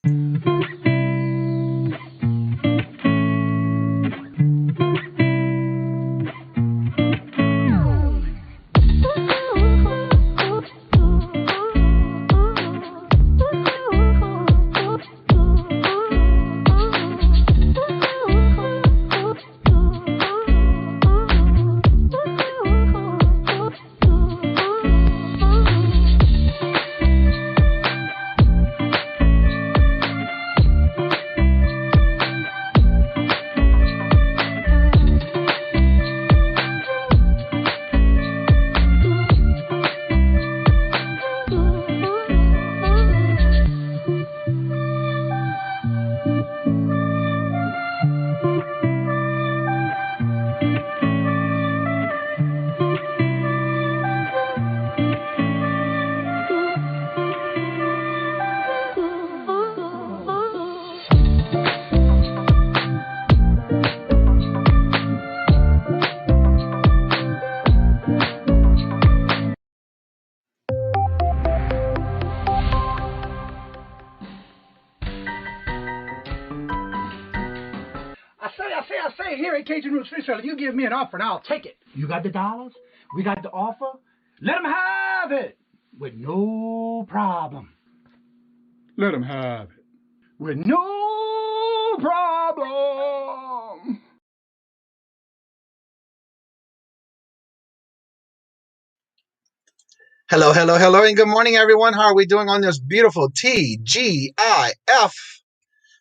I say, here at Kajun Reseller, you give me an offer and I'll take it. You got the dollars? We got the offer? Let them have it with no problem. Let them have it with no problem. Hello, hello, hello, and good morning, everyone. How are we doing on this beautiful TGIF?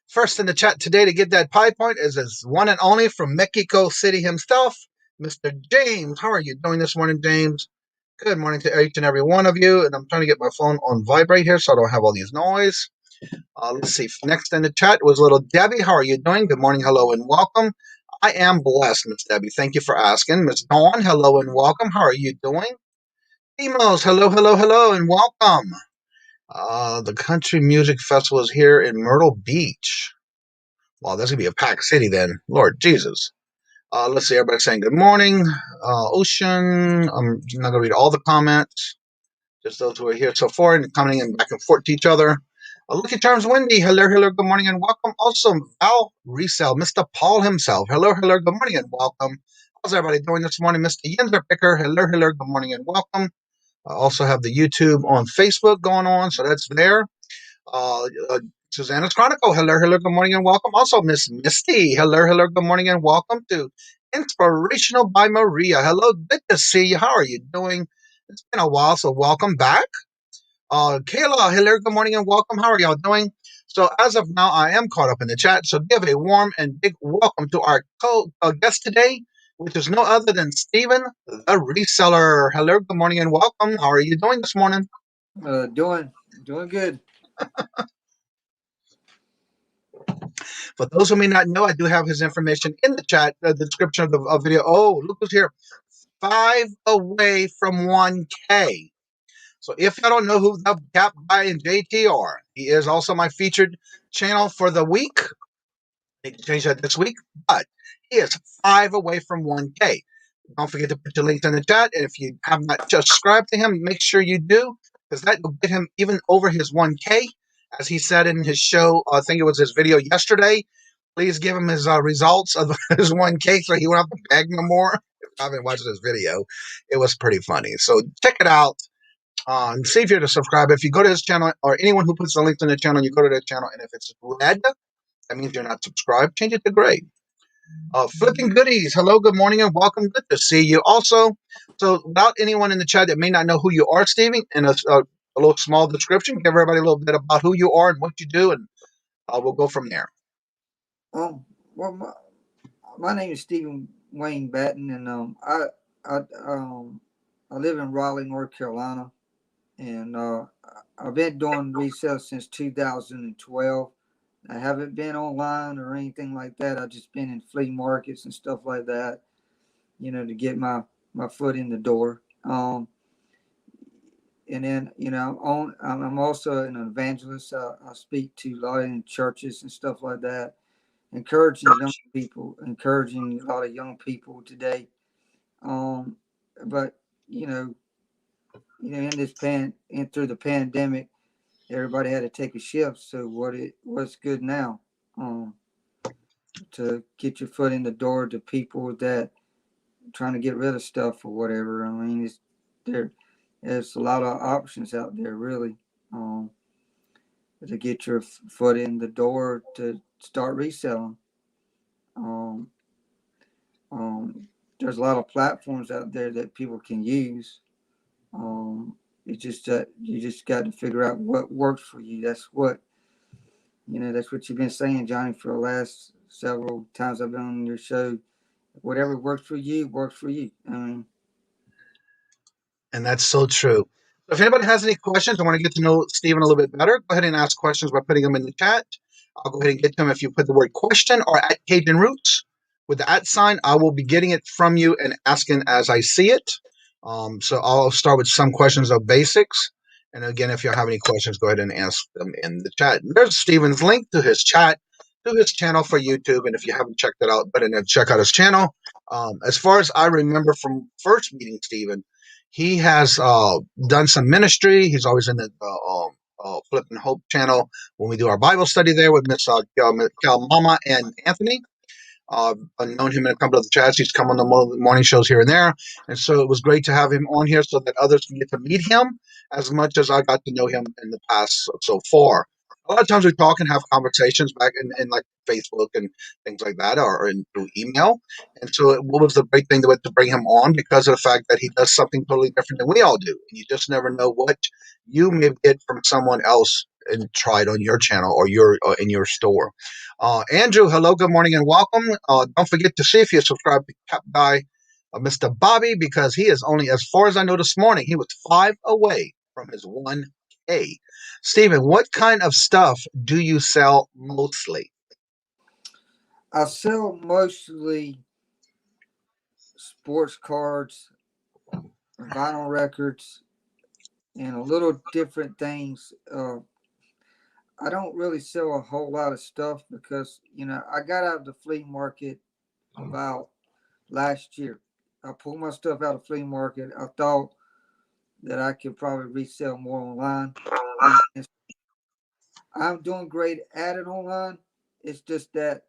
First in the chat today to get that pie point is his one and only from Mexico City himself, Mr. James. How are you doing this morning, James? Good morning to each and every one of you. And I'm trying to get my phone on vibrate here so I don't have all these noise. Let's see. Next in the chat was little Debbie. How are you doing? Good morning, hello, and welcome. I am blessed, Miss Debbie. Thank you for asking. Miss Dawn, hello, and welcome. How are you doing? Emos, hello, hello, hello, and welcome. The Country Music Festival is here in Myrtle Beach. Wow, that's going to be a packed city then. Lord Jesus. Let's see, everybody saying good morning. Ocean, I'm not going to read all the comments. Just those who are here so far and coming in back and forth to each other. Lucky Charms Wendy, hello, hello, good morning and welcome. Also, Val Resale, Mr. Paul himself, hello, hello, good morning and welcome. How's everybody doing this morning? Mr. Yenzer Picker, hello, hello, good morning and welcome. I also have the YouTube on Facebook going on, so that's there. Susanna's Chronicle, hello, hello, good morning and welcome. Also, Miss Misty, hello, hello, good morning and welcome to Inspirational by Maria. Hello, good to see you. How are you doing? It's been a while, so welcome back. Kayla, hello, good morning and welcome. How are y'all doing? So as of now, I am caught up in the chat, so give a warm and big welcome to our guest today, which is no other than Stephen, the reseller. Hello, good morning and welcome. How are you doing this morning? Doing good. For those who may not know, I do have his information in the chat, the description of the video. Oh, look who's here. 5 away from 1K. So if you don't know who the Cap Guy and JT are, he is also my featured channel for the week. They can change that this week, but he is 5 away from 1K. Don't forget to put your links in the chat. And if you have not subscribed to him, make sure you do, because that will get him even over his 1K. As he said in his show, I think it was his video yesterday, please give him his results of his 1K so he won't have to beg no more. If I haven't watched this video, it was pretty funny. So check it out. And see if you're to subscribe. If you go to his channel, or anyone who puts the links in the channel, you go to their channel, and if it's red, that means you're not subscribed. Change it to gray. Flipping Goodies, hello, good morning, and welcome. Good to see you. Also, so without anyone in the chat that may not know who you are, Stevie, in a little small description, give everybody a little bit about who you are and what you do, and we'll go from there. Well, my name is Stephen Wayne Batten, and I live in Raleigh, North Carolina, and I've been doing resale since 2012. I haven't been online or anything like that. I've just been in flea markets and stuff like that, to get my foot in the door. And then, I'm also an evangelist. I speak to a lot in churches and stuff like that, encouraging a lot of young people today. But, in this through the pandemic, everybody had to take a shift. So what's good now? To get your foot in the door to people that trying to get rid of stuff or whatever. I mean, there's a lot of options out there, really, to get your foot in the door to start reselling. Um, there's a lot of platforms out there that people can use. It's just that you just got to figure out what works for you. That's what you've been saying, Johnny, for the last several times I've been on your show. Whatever works for you, works for you. I mean, And that's so true. So if anybody has any questions, I want to get to know Stephen a little bit better, go ahead and ask questions by putting them in the chat. I'll go ahead and get to them if you put the word question or at Cajun Roots with the @ sign. I will be getting it from you and asking as I see it. So I'll start with some questions of basics. And again, if you have any questions, go ahead and ask them in the chat. There's Stephen's link to his chat, to his channel for YouTube. And if you haven't checked it out, but check out his channel. As far as I remember from first meeting Stephen, he has done some ministry. He's always in the Flip and Hope channel when we do our Bible study there with Miss Cal Mama and Anthony. I've known him in a couple of the chats. He's come on the morning shows here and there. And so it was great to have him on here so that others can get to meet him as much as I got to know him in the past so far. A lot of times we talk and have conversations back in like Facebook and things like that, or through email. And so what was the great thing to bring him on, because of the fact that he does something totally different than we all do. And you just never know what you may get from someone else and try it on your channel or in your store. Andrew, hello, good morning, and welcome. Don't forget to see if you subscribe to Cap Guy, Mr. Bobby, because he is only, as far as I know this morning, he was 5 away from his 1K. Stephen, what kind of stuff do you sell mostly? I sell mostly sports cards, vinyl records, and a little different things. I don't really sell a whole lot of stuff because, I got out of the flea market about last year. I pulled my stuff out of the flea market. I thought that I could probably resell more online. And I'm doing great at it online. It's just that,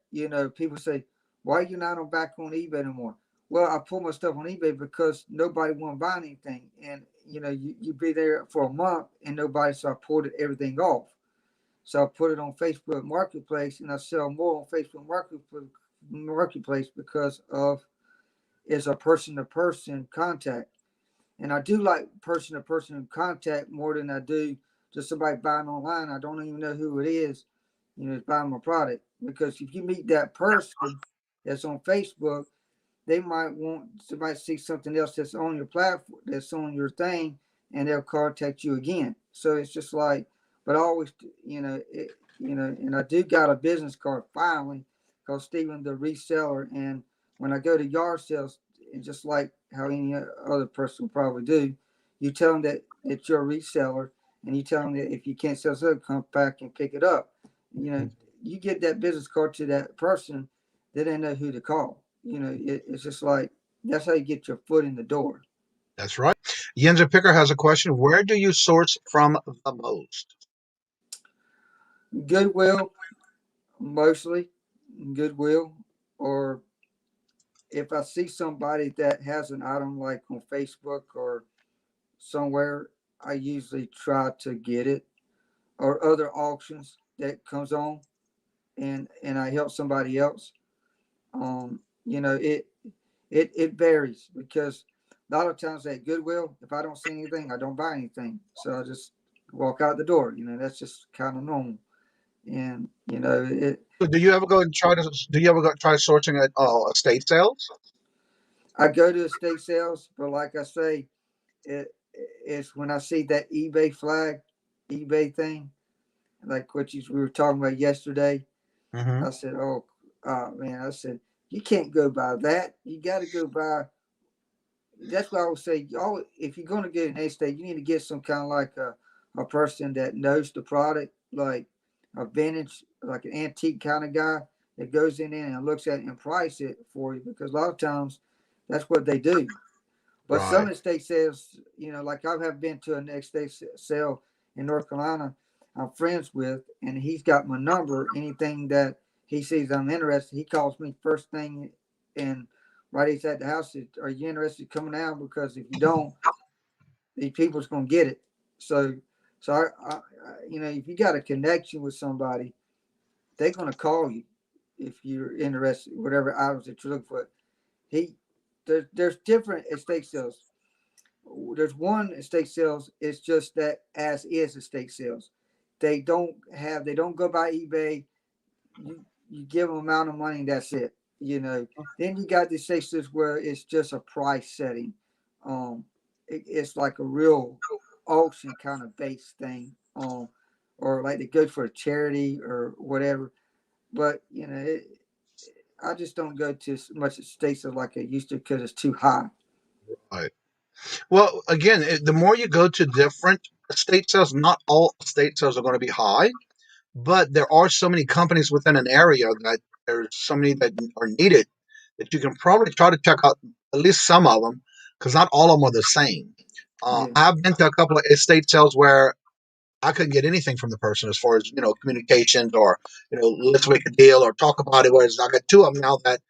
people say, why are you not back on eBay anymore? Well, I pull my stuff on eBay because nobody want to buy anything. And, you be there for a month and nobody, so I pulled everything off. So I put it on Facebook Marketplace, and I sell more on Facebook Marketplace because of it's a person-to-person contact. And I do like person-to-person contact more than I do just somebody buying online. I don't even know who it is, buying my product. Because if you meet that person that's on Facebook, they might see something else that's on your platform, that's on your thing, and they'll contact you again. So it's just like, but I always, and I do got a business card finally called Stephen the Reseller. And when I go to yard sales, and just like how any other person will probably do, you tell them that you're a reseller, and you tell them that if you can't sell something, come back and pick it up. You get that business card to that person, they don't know who to call. It's just like, that's how you get your foot in the door. That's right. Yenza Picker has a question. Where do you source from the most? Goodwill, mostly Goodwill, or if I see somebody that has an item like on Facebook or somewhere, I usually try to get it, or other auctions that comes on, and I help somebody else. It varies because a lot of times at Goodwill, if I don't see anything, I don't buy anything, so I just walk out the door. That's just kind of normal. And So do you ever go try sourcing at estate sales? I go to estate sales, but like I say, it's when I see that eBay flag, eBay thing, like what we were talking about yesterday. Mm-hmm. I said, oh man, I said, you can't go by that. You got to go by. That's why I would say, if you're going to get an estate, you need to get some kind of like a person that knows the product, like a vintage, like an antique kind of guy that goes in there and looks at it and price it for you, because a lot of times that's what they do. But Right. some estate sales, like I have been to an estate sale in North Carolina, I'm friends with, and he's got my number. Anything that he sees I'm interested, he calls me first thing, and right he's at the house. Are you interested in coming out? Because if you don't, these people's gonna get it. So, if you got a connection with somebody, they're gonna call you if you're interested, whatever items that you're looking for. He, there's different estate sales. There's one estate sales. It's just that as is estate sales. They don't go by eBay. You give them amount of money, and that's it. Then you got the estate sales where it's just a price setting. It's like a real auction kind of based thing. Or like they go for a charity or whatever. But I just don't go to as much estate sales like I used to because it's too high. Right. Well, again, the more you go to different estate sales, not all estate sales are going to be high, but there are so many companies within an area that there's so many that are needed that you can probably try to check out at least some of them, because not all of them are the same. Yeah. I've been to a couple of estate sales where I couldn't get anything from the person as far as communications or let's make a deal or talk about it. Whereas I got two of them now that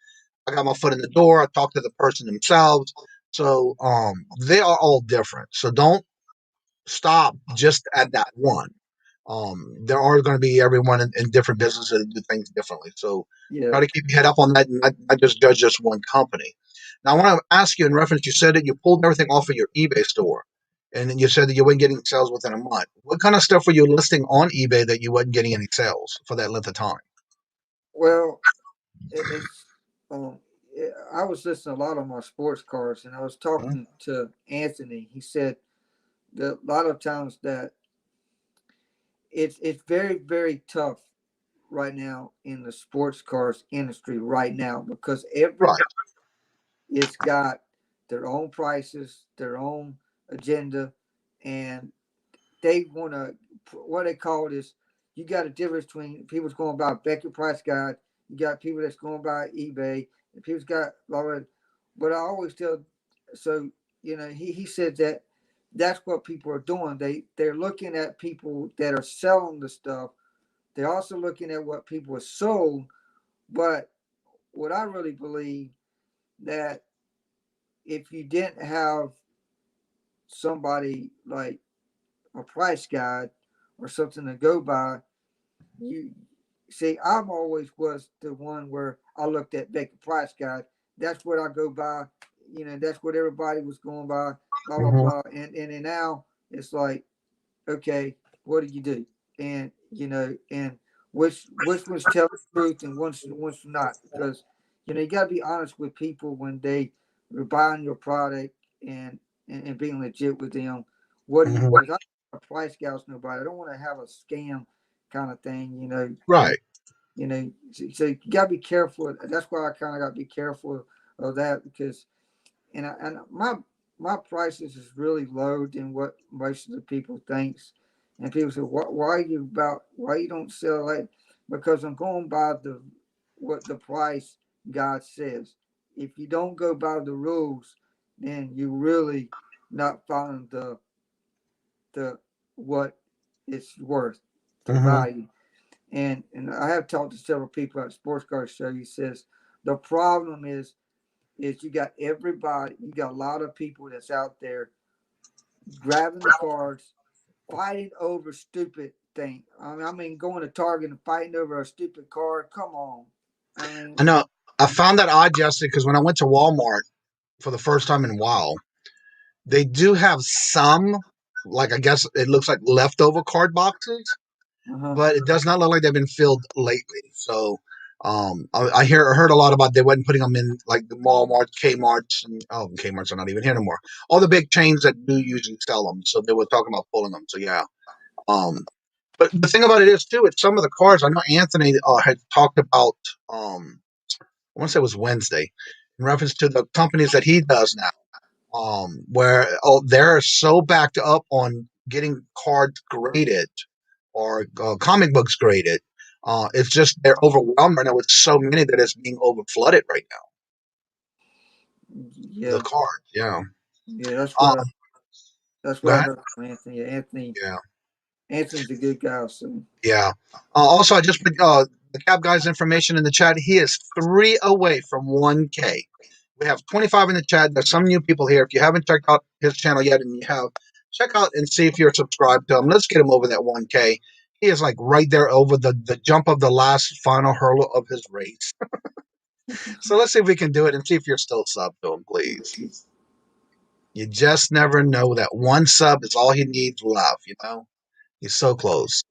I got my foot in the door. I talked to the person themselves. So they are all different. So don't stop just at that one. There are going to be everyone in different businesses that do things differently. So Yeah. try to keep your head up on that and not just judge just one company. Now, I want to ask you in reference, you said that you pulled everything off of your eBay store. And then you said that you weren't getting sales within a month. What kind of stuff were you listing on eBay that you wasn't getting any sales for that length of time? Well, it's I was listening to a lot of my sports cars, and I was Mhm. talking to Anthony. He said that a lot of times that it's very very tough right now in the sports cars industry right now because everybody Right. has got their own prices, their own agenda, and they want to what they call it is you got a difference between people's going by Becker Price Guide, you got people that's going by eBay, and people's got but I always tell so he said that that's what people are doing. They're looking at people that are selling the stuff. They're also looking at what people are sold. But what I really believe that if you didn't have somebody like a price guide or something to go by, you see, I'm always was the one where I looked at Baker Price Guide. That's what I go by. That's what everybody was going by. Blah blah Hmm. blah. And now it's like, okay, what do you do? And and which one's telling the truth and one's not, because you got to be honest with people when they are buying your product and being legit with them. What do you? Hmm. Because I don't want to price gouge nobody. I don't want to have a scam kind of thing. Right. So you got to be careful. That's why I kind of got to be careful of that because and my prices is really low than what most of the people thinks. And people say, why you don't sell that? Because I'm going by what the price God says. If you don't go by the rules, then you really not following the what it's worth, the Hmm. value. And I have talked to several people at the sports car show. He says the problem is you got a lot of people that's out there grabbing the cards, fighting over stupid things. I mean, going to Target and fighting over a stupid card. Come on. I I mean, know. I found that odd, Jesse, because when I went to Walmart for the first time in a while, they do have some, like I guess it looks like leftover card boxes, uh-huh. but it does not look like they've been filled lately. So I heard a lot about they wasn't putting them in like the Walmart, Kmart's, and Kmart's are not even here anymore. All the big chains that do usually sell them, so they were talking about pulling them. So yeah. Um, but the thing about it is too, it's some of the cars. I know Anthony had talked about. I want to say it was Wednesday, in reference to the companies that he does now, where they're so backed up on getting cards graded or comic books graded. It's just they're overwhelmed right now with so many that it's being over flooded right now. The Yeah, cards, yeah. yeah. That's Um, what I that's go what I ahead. heard from Anthony. Anthony Yeah. Anthony's a good guy. So Yeah. Also, I just put the Cab Guy's information in the chat. He is 3 away from 1K. We have 25 in the chat. There's some new people here. If you haven't checked out his channel yet and you have, check out and see if you're subscribed to him. Let's get him over that 1K. He is like right there over the jump of the last final hurdle of his race. So let's see if we can do it and see if you're still sub to him, please. You just never know that one sub is all he needs left, you know? He's so close.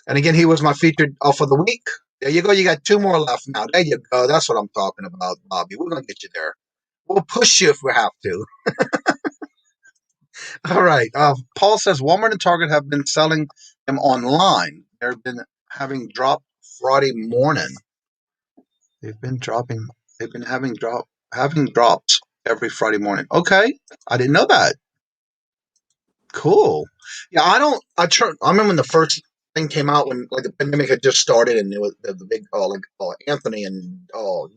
And again, he was my featured for the week. There you go. You got 2 more left now. There you go. That's what I'm talking about, Bobby. We're going to get you there. We'll push you if we have to. All right. Paul says Walmart and Target have been selling them online. They've been having drop Friday morning. They've been dropping. They've been having drops every Friday morning. Okay, I didn't know that. Cool. Yeah, I remember when the first thing came out when like the pandemic had just started and it was the big Anthony and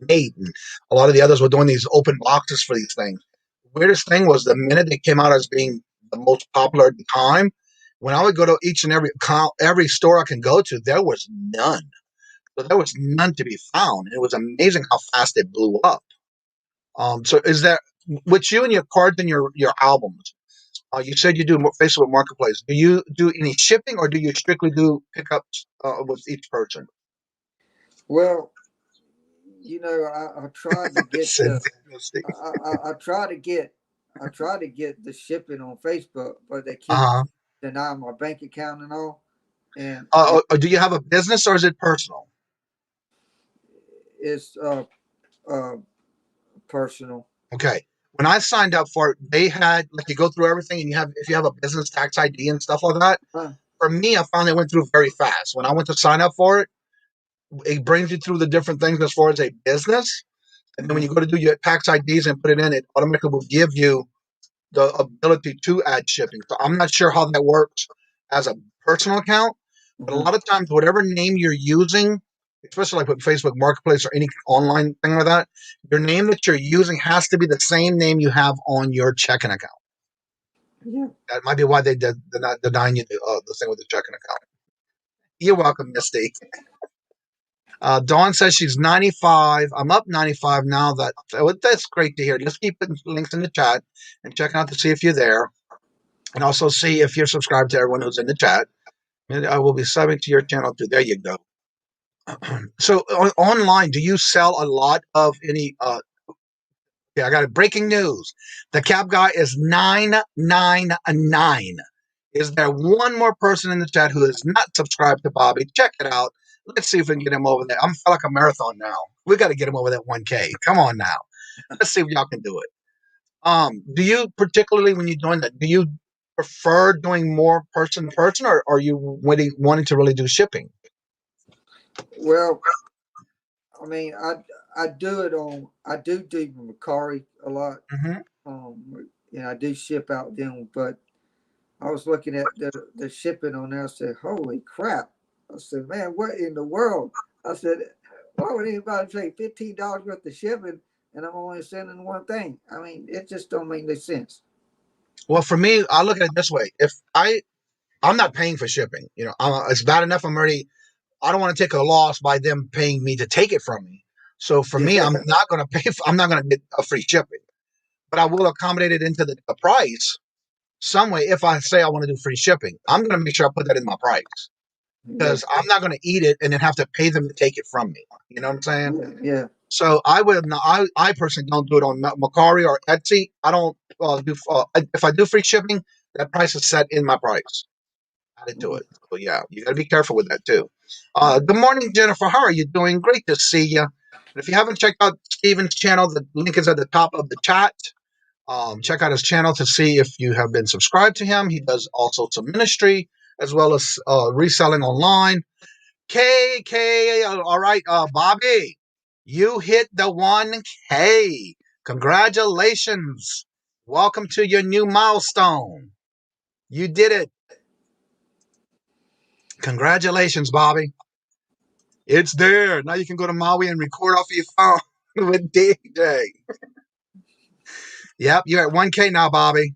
Nate and a lot of the others were doing these open boxes for these things. The weirdest thing was the minute they came out as being the most popular at the time, when I would go to each and every store I can go to, there was none. So there was none to be found. It was amazing how fast it blew up. So is that with you and your cards and your albums? You said you do Facebook Marketplace. Do you do any shipping, or do you strictly do pickups with each person? well, you know, I tried to get I try to get the shipping on Facebook, but they keep denying my bank account and all. And do you have a business or is it personal? it's personal. Okay. When I signed up for it, they had like you go through everything, and if you have a business tax ID and stuff like that. For me, I found it went through very fast. When I went to sign up for it, it brings you through the different things as far as a business, and then when you go to do your tax IDs and put it in, it automatically will give you the ability to add shipping. So I'm not sure how that works as a personal account, but a lot of times, whatever name you're using, especially like with Facebook Marketplace or any online thing like that, your name that you're using has to be the same name you have on your checking account. Yeah. That might be why they're not denying you the thing with the checking account. You're welcome, Misty. Dawn says she's 95. I'm up 95 now. That's great to hear. Just keep putting links in the chat and checking out to see if you're there. And also see if you're subscribed to everyone who's in the chat. And I will be subbing to your channel too. There you go. So online, do you sell a lot of any? Yeah, I got it. Breaking news: the Cab Guy is 999. Is there one more person in the chat who is not subscribed to Bobby? Check it out. Let's see if we can get him over there. I'm feel like a marathon now. We got to get him over that 1K. Come on now. Let's see if y'all can do it. Do you particularly when you're doing that? Do you prefer doing more person to person, or are you wanting to really do shipping? Well, I mean, I do Macari a lot. And I do ship out them, but I was looking at the shipping on there. I said, "Holy crap!" I said, "Man, what in the world?" I said, "Why would anybody pay $15 worth of shipping and I'm only sending one thing?" I mean, it just don't make any sense. Well, for me, I look at it this way: if I'm not paying for shipping, you know, it's bad enough. I don't want to take a loss by them paying me to take it from me. So for me, I'm not going to pay. I'm not going to get a free shipping, but I will accommodate it into the price some way. If I say I want to do free shipping, I'm going to make sure I put that in my price because I'm not going to eat it and then have to pay them to take it from me. You know what I'm saying? Yeah. So I would not. I personally don't do it on Macari or Etsy. I don't do. If I do free shipping, that price is set in my price. Added to it. So yeah, you got to be careful with that too. Good morning, Jennifer. How are you doing? Great to see you. And if you haven't checked out Steven's channel, the link is at the top of the chat. Check out his channel to see if you have been subscribed to him. He does also some ministry as well as reselling online. All right, Bobby, you hit the 1K. Congratulations. Welcome to your new milestone. You did it. Congratulations, Bobby. It's there. Now you can go to Maui and record off your phone with DJ. Yep, you're at 1K now, Bobby.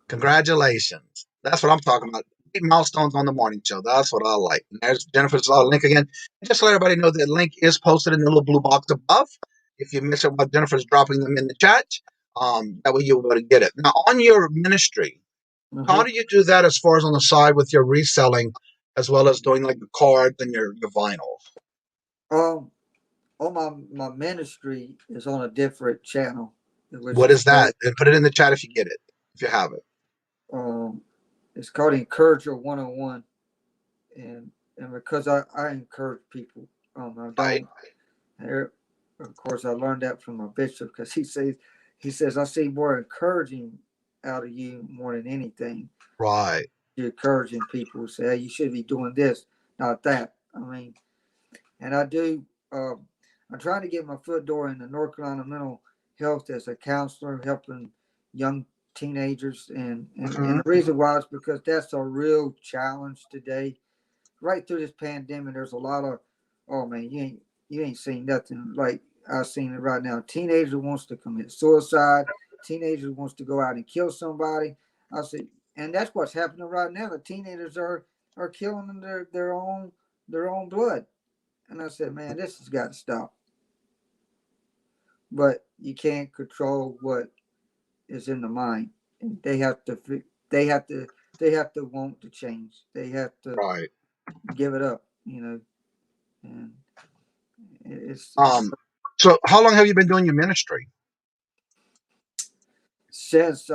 Congratulations. That's what I'm talking about. milestones on the morning show. That's what I like. And there's Jennifer's link again. And just to let everybody know, the link is posted in the little blue box above. If you miss it while Jennifer's dropping them in the chat, that way you'll be able to get it. Now, on your ministry, how do you do that as far as on the side with your reselling, as well as doing like the cards and your vinyls? On my ministry is on a different channel, which What is is that? And put it in the chat if you get it, if you have it. it's called Encourager 101, and because I encourage people, I don't. Of course, I learned that from my bishop because he says I see more encouraging out of you more than anything. Right. You're encouraging people, say, hey, you should be doing this, not that. I mean, and I do. I'm trying to get my foot door in the North Carolina mental health as a counselor, helping young teenagers, and the reason why is because that's a real challenge today. Right through this pandemic, there's a lot of, oh man, you ain't seen nothing like I've seen it right now. Teenager wants to commit suicide. Teenager wants to go out and kill somebody. I said, and that's what's happening right now. The teenagers are killing their own blood. And I said, man, this has got to stop. But you can't control what is in the mind. And they have to want to change. They have to give it up, and it's so how long have you been doing your ministry? Since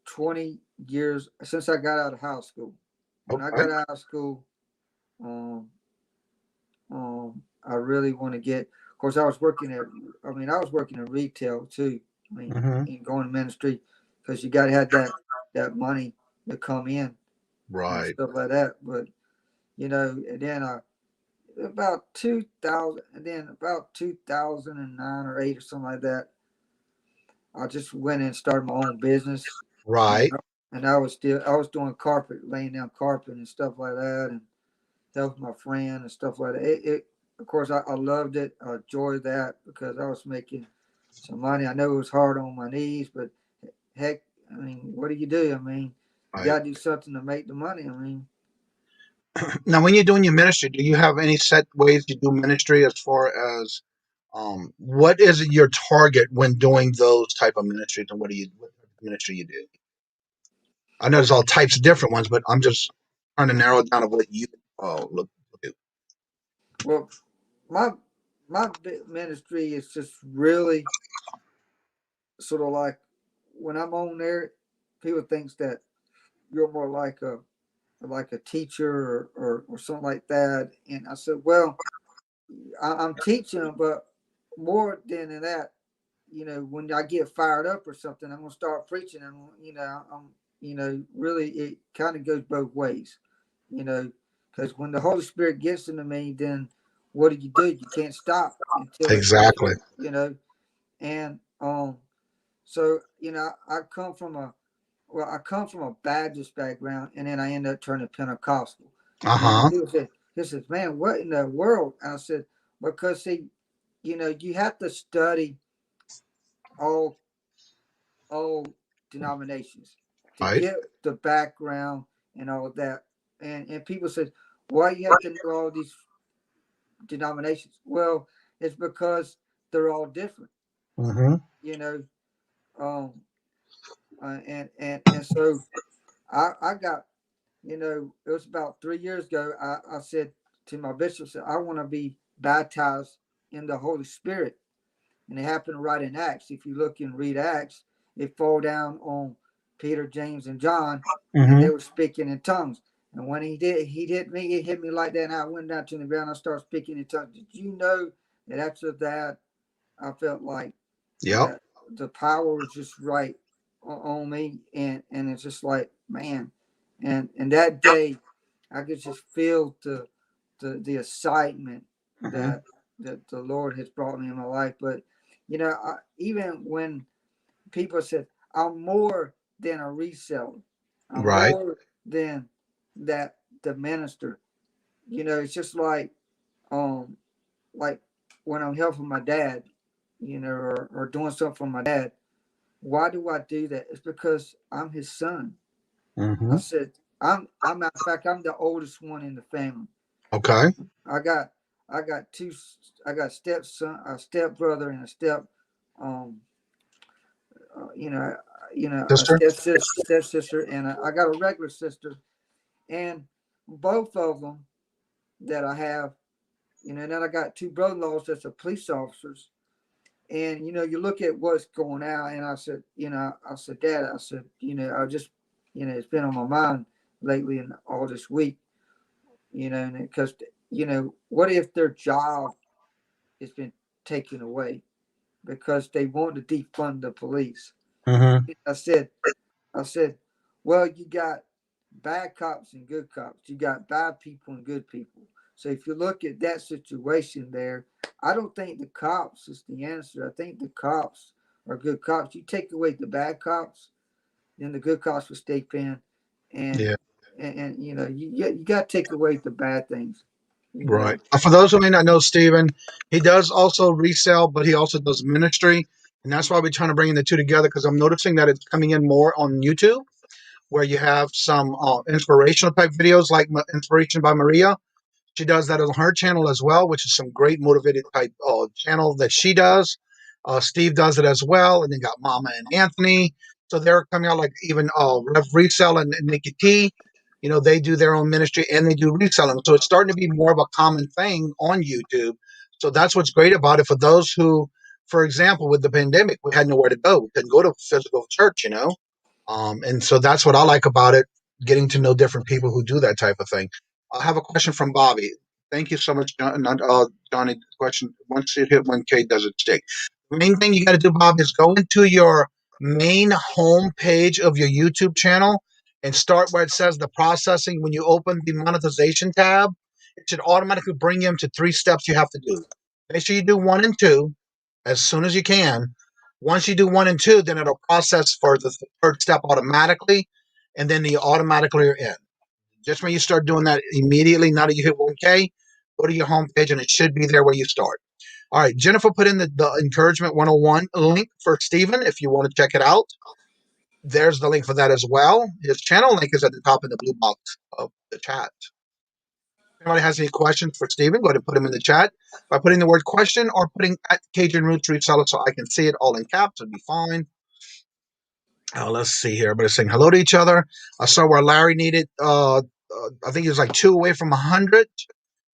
20 years, since I got out of high school. When I got out of school, I really want to get. Of course, I was working in retail too. I mean, and going to ministry because you got to have that money to come in, and stuff like that. But and then about 2000, and then about 2009 or 8 or something like that, I just went and started my own business. Right. And I was doing carpet, laying down carpet and stuff like that, and helping my friend and stuff like that. Of course, I loved it. I enjoyed that because I was making some money. I know it was hard on my knees, but heck, I mean, what do? I mean, you got to do something to make the money. I mean, now, when you're doing your ministry, do you have any set ways you do ministry as far as what is your target when doing those type of ministries, and what ministry you do? I know there's all types of different ones, but I'm just trying to narrow it down to what you look to do. Well, my ministry is just really sort of like when I'm on there, people thinks that you're more like a teacher or something like that. And I said, well, I'm teaching, but more than that, when I get fired up or something, I'm gonna start preaching, and really it kind of goes both ways, because when the Holy Spirit gets into me, then what do? You can't stop until exactly, and so I come from a Baptist background, and then I end up turning Pentecostal. People said, "This is man, what in the world?" And I said, "Because see, you have to study all denominations to get the background and all of that." And people said, "Why you have to know all these denominations?" Well, it's because they're all different. And so I got, it was about 3 years ago. I said to my bishop, I want to be baptized in the Holy Spirit. And it happened right in Acts. If you look and read Acts, it fall down on Peter, James, and John, and they were speaking in tongues. And when he hit me, it hit me like that, and I went down to the ground. I started speaking in tongues. Did you know that after that, I felt like that the power was just right on me, and it's just like, man, and that day, I could just feel the excitement that the Lord has brought me in my life. But even when people said I'm more than a reseller, I'm more than that the minister. It's just like when I'm helping my dad, or doing something for my dad. Why do I do that? It's because I'm his son. Mm-hmm. I said, I'm matter of fact, I'm the oldest one in the family. Okay. I got two. I got stepson, a stepbrother, and a um, you know, a Sister? stepsister, and I got a regular sister, and both of them that I have, and then I got two brother-in-laws that's are police officers, and you look at what's going out, and I said, Dad, I said, I just, it's been on my mind lately and all this week, because what if their job has been taken away because they want to defund the police? Mm-hmm. I said, I said, well, you got bad cops and good cops. You got bad people and good people. So if you look at that situation there, I don't think the cops is the answer. I think the cops are good cops. You take away the bad cops, then the good cops will step in, and Yeah. you got to take away the bad things. You Right. know, For those who may not know Stephen, he does also resell, but he also does ministry. And that's why we're trying to bring the two together because I'm noticing that it's coming in more on YouTube where you have some inspirational type videos like Inspiration by Maria. She does that on her channel as well, which is some great motivated type channel that she does. Steve does it as well. And then got Mama and Anthony. So they're coming out like even Rev Resell and Nikki T. They do their own ministry and they do reselling. So it's starting to be more of a common thing on YouTube. So that's what's great about it for those who, for example, with the pandemic, we had nowhere to go. We couldn't go to physical church. And so that's what I like about it, getting to know different people who do that type of thing. I have a question from Bobby. Thank you so much, Johnny. Question: once you hit 1K, does it stick? The main thing you got to do, Bob, is go into your main home page of your YouTube channel and start where it says the processing. When you open the monetization tab, it should automatically bring you into 3 steps you have to do. Make sure you do 1 and 2 as soon as you can. Once you do 1 and 2, then it'll process for the third step automatically, and then you automatically are in. Just when you start doing that immediately, now that you hit 1K, go to your home page and it should be there where you start. All right, Jennifer put in the Encouragement 101 link for Stephen if you want to check it out. There's the link for that as well. His channel link is at the top in the blue box of the chat. If anybody has any questions for Stephen, go ahead and put them in the chat by putting the word question or putting at Cajun Roots Reseller so I can see it all in caps. It'll be fine. Let's see here. Everybody's saying hello to each other. I saw where Larry needed, I think he was like 2 away from 100.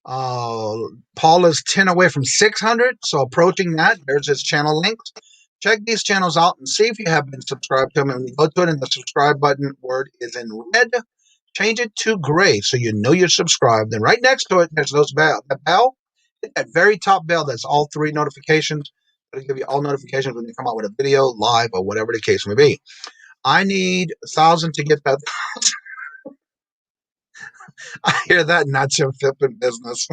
Paul is 10 away from 600. So approaching that, there's his channel links. Check these channels out and see if you have been subscribed to them. And when you go to it and the subscribe button word is in red, change it to gray so you know you're subscribed. And right next to it, there's that bell. Hit that very top bell. That's all 3 notifications. It'll give you all notifications when you come out with a video, live, or whatever the case may be. I need 1,000 to get that. I hear that, not your flipping business.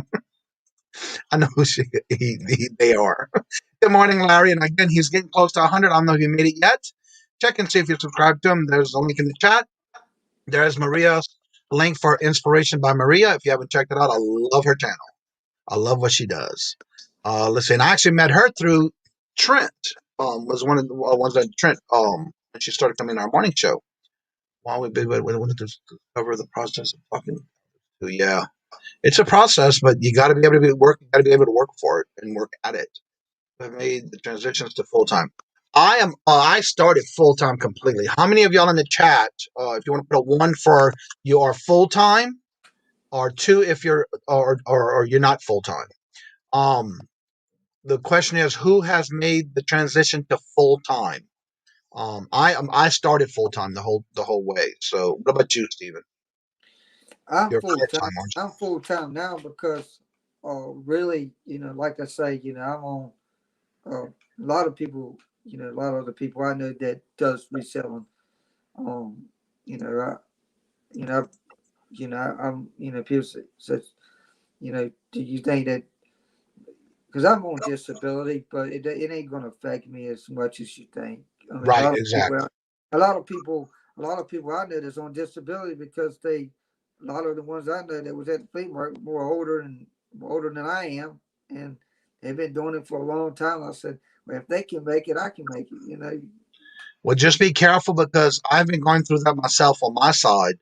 I know who they are. Good morning, Larry. And again, he's getting close to 100. I don't know if you made it yet. Check and see if you subscribe to him. There's a link in the chat. There's Maria's link for Inspiration by Maria. If you haven't checked it out, I love her channel. I love what she does. Listen, I actually met her through Trent. Was one of the ones that Trent, when she started coming in our morning show. While we wanted to cover the process of talking to, yeah. It's a process, but you got to be able to work. You got to be able to work for it and work at it. I've made the transitions to full time. I am. I started full time completely. How many of y'all in the chat? If you want to put a 1 for you are full time, or 2 if you're or you're not full time. The question is, who has made the transition to full time? I started full time the whole way. So what about you, Stephen? I'm You're full part time. time, aren't I'm full time now because, really, like I say, I'm on. A lot of people, a lot of other people I know that does reselling. Um, you know, I, you know, I'm, people say, do you think that? Because I'm on disability, but it ain't gonna affect me as much as you think. I you? mean, Right, exactly. a lot of people, a lot of people I know that's on disability because a lot of the ones I know that was at the flea market more older than I am, and they've been doing it for a long time. I said, well, if they can make it, I can make it. Well, just be careful because I've been going through that myself on my side.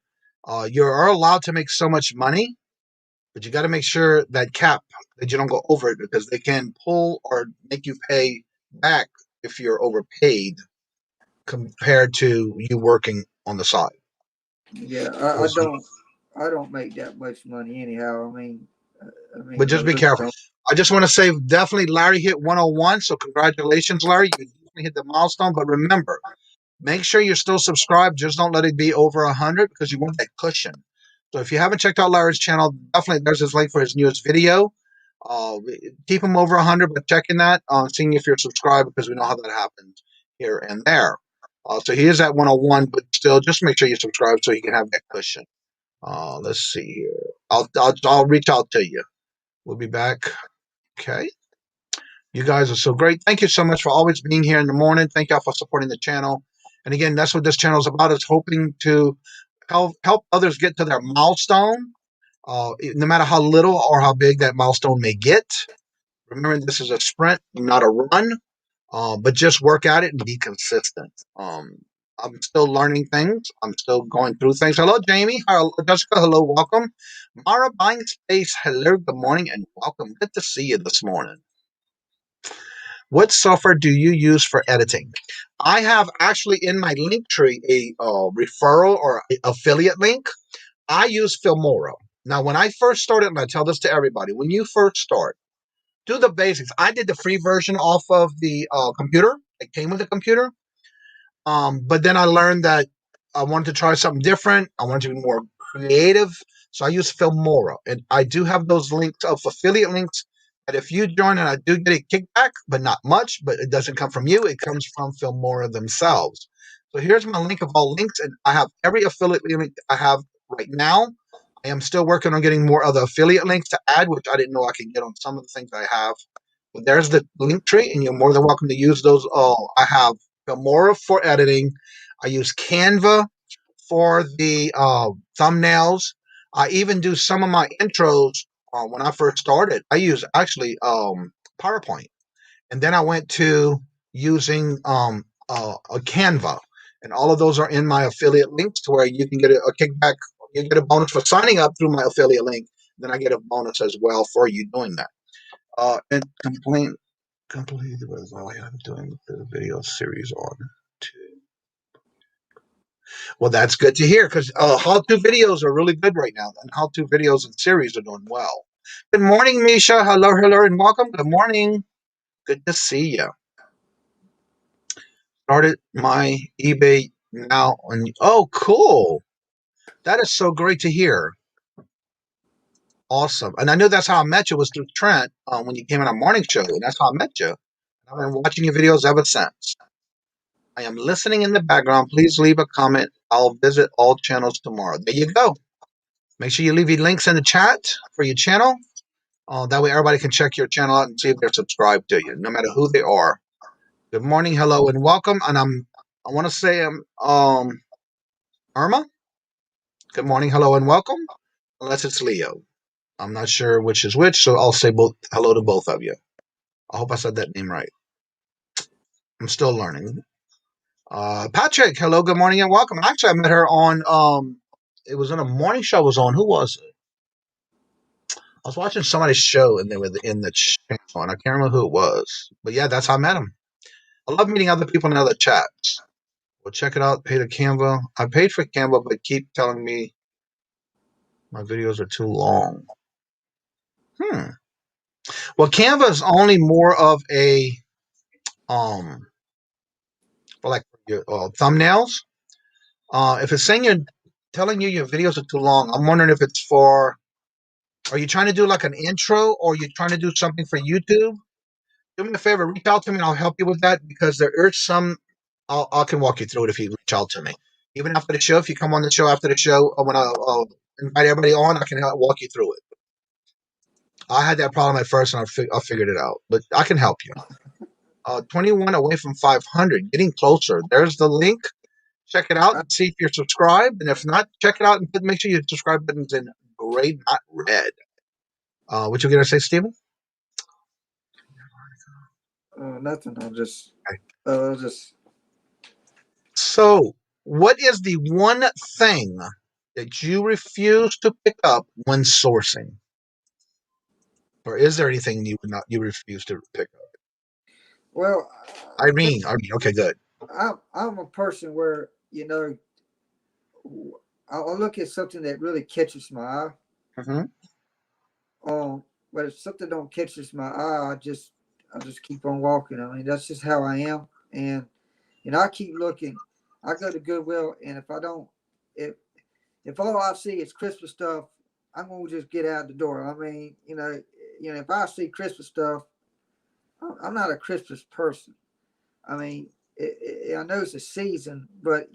You are allowed to make so much money, but you got to make sure that cap that you don't go over it because they can pull or make you pay back if you're overpaid compared to you working on the side. Yeah, I don't make that much money anyhow. But I just be really careful. don't. I just want to say definitely Larry hit 101. So congratulations, Larry. You definitely hit the milestone. But remember, make sure you're still subscribed. Just don't let it be over 100 because you want that cushion. So if you haven't checked out Larry's channel, definitely there's his link for his newest video. Uh, Keep him over 100, but checking that, seeing if you're subscribed because we know how that happens here and there. So he is at 101, but still, just make sure you subscribe so he can have that cushion. Let's see here. I'll reach out to you. We'll be back. Okay. You guys are so great. Thank you so much for always being here in the morning. Thank y'all for supporting the channel. And again, that's what this channel is about. Is hoping to help others get to their milestone, no matter how little or how big that milestone may get. Remember, this is a sprint, not a run. But just work at it and be consistent. I'm still learning things. I'm still going through things. Hello, Jamie. Hello, Jessica. Hello, welcome. Mara Buying Space. Hello, good morning, and welcome. Good to see you this morning. What software do you use for editing? I have actually in my link tree a referral or affiliate link. I use Filmora. Now, when I first started, and I tell this to everybody, when you first start, do the basics. I did the free version off of the computer. It came with the computer. But then I learned that I wanted to try something different. I wanted to be more creative. So I use Filmora. And I do have those links of affiliate links that if you join and I do get a kickback, but not much, but it doesn't come from you. It comes from Filmora themselves. So here's my link of all links. And I have every affiliate link I have right now. I am still working on getting more other affiliate links to add, which I didn't know I could get on some of the things I have. But there's the link tree, and you're more than welcome to use those. I have Filmora for editing. I use Canva for the thumbnails. I even do some of my intros when I first started. I use actually PowerPoint, and then I went to using a Canva, and all of those are in my affiliate links to where you can get a kickback. You get a bonus for signing up through my affiliate link. Then I get a bonus as well for you doing that. And completely was all I am doing the video series on. Well, that's good to hear because how-to videos are really good right now, and how-to videos and series are doing well. Good morning, Misha. Hello, hello, and welcome. Good morning. Good to see you. Started my eBay now. Oh, cool. That is so great to hear. Awesome. And I knew that's how I met you was through Trent when you came on our morning show, and that's how I met you. I've been watching your videos ever since. I am listening in the background. Please leave a comment. I'll visit all channels tomorrow. There you go. Make sure you leave your links in the chat for your channel. That way everybody can check your channel out and see if they're subscribed to you, no matter who they are. Good morning, hello, and welcome. And I want to say Irma. Good morning, hello, and welcome. Unless it's Leo. I'm not sure which is which, so I'll say both hello to both of you. I hope I said that name right. I'm still learning. Patrick, hello, good morning, and welcome. Actually, I met her on it was in a morning show I was on. Who was it? I was watching somebody's show and they were in the channel, and I can't remember who it was. But yeah, that's how I met him. I love meeting other people in other chats. Well, check it out. Pay to Canva. I paid for Canva, but keep telling me my videos are too long. Well, Canva is only more of a for like your thumbnails. If it's saying you're telling you your videos are too long, I'm wondering if it's for. Are you trying to do like an intro, or are you trying to do something for YouTube? Do me a favor, reach out to me and I'll help you with that because there is some. I can walk you through it if you reach out to me. Even after the show, if you come on the show after the show, when I invite everybody on, I can walk you through it. I had that problem at first and I figured it out, but I can help you. 21 away from 500, getting closer. There's the link. Check it out and see if you're subscribed. And if not, check it out and make sure your subscribe button's in gray, not red. What you going to say, Steven? Nothing. I'll just So, what is the one thing that you refuse to pick up when sourcing? Or is there anything you refuse to pick up? Well, Irene, okay, good. I'm a person where I'll look at something that really catches my eye. Mm-hmm. But if something don't catches my eye, I just keep on walking. I mean, that's just how I am, and I keep looking. I go to Goodwill, and if I don't, if all I see is Christmas stuff, I'm gonna just get out the door. I mean, if I see Christmas stuff, I'm not a Christmas person. I mean, I know it's a season, but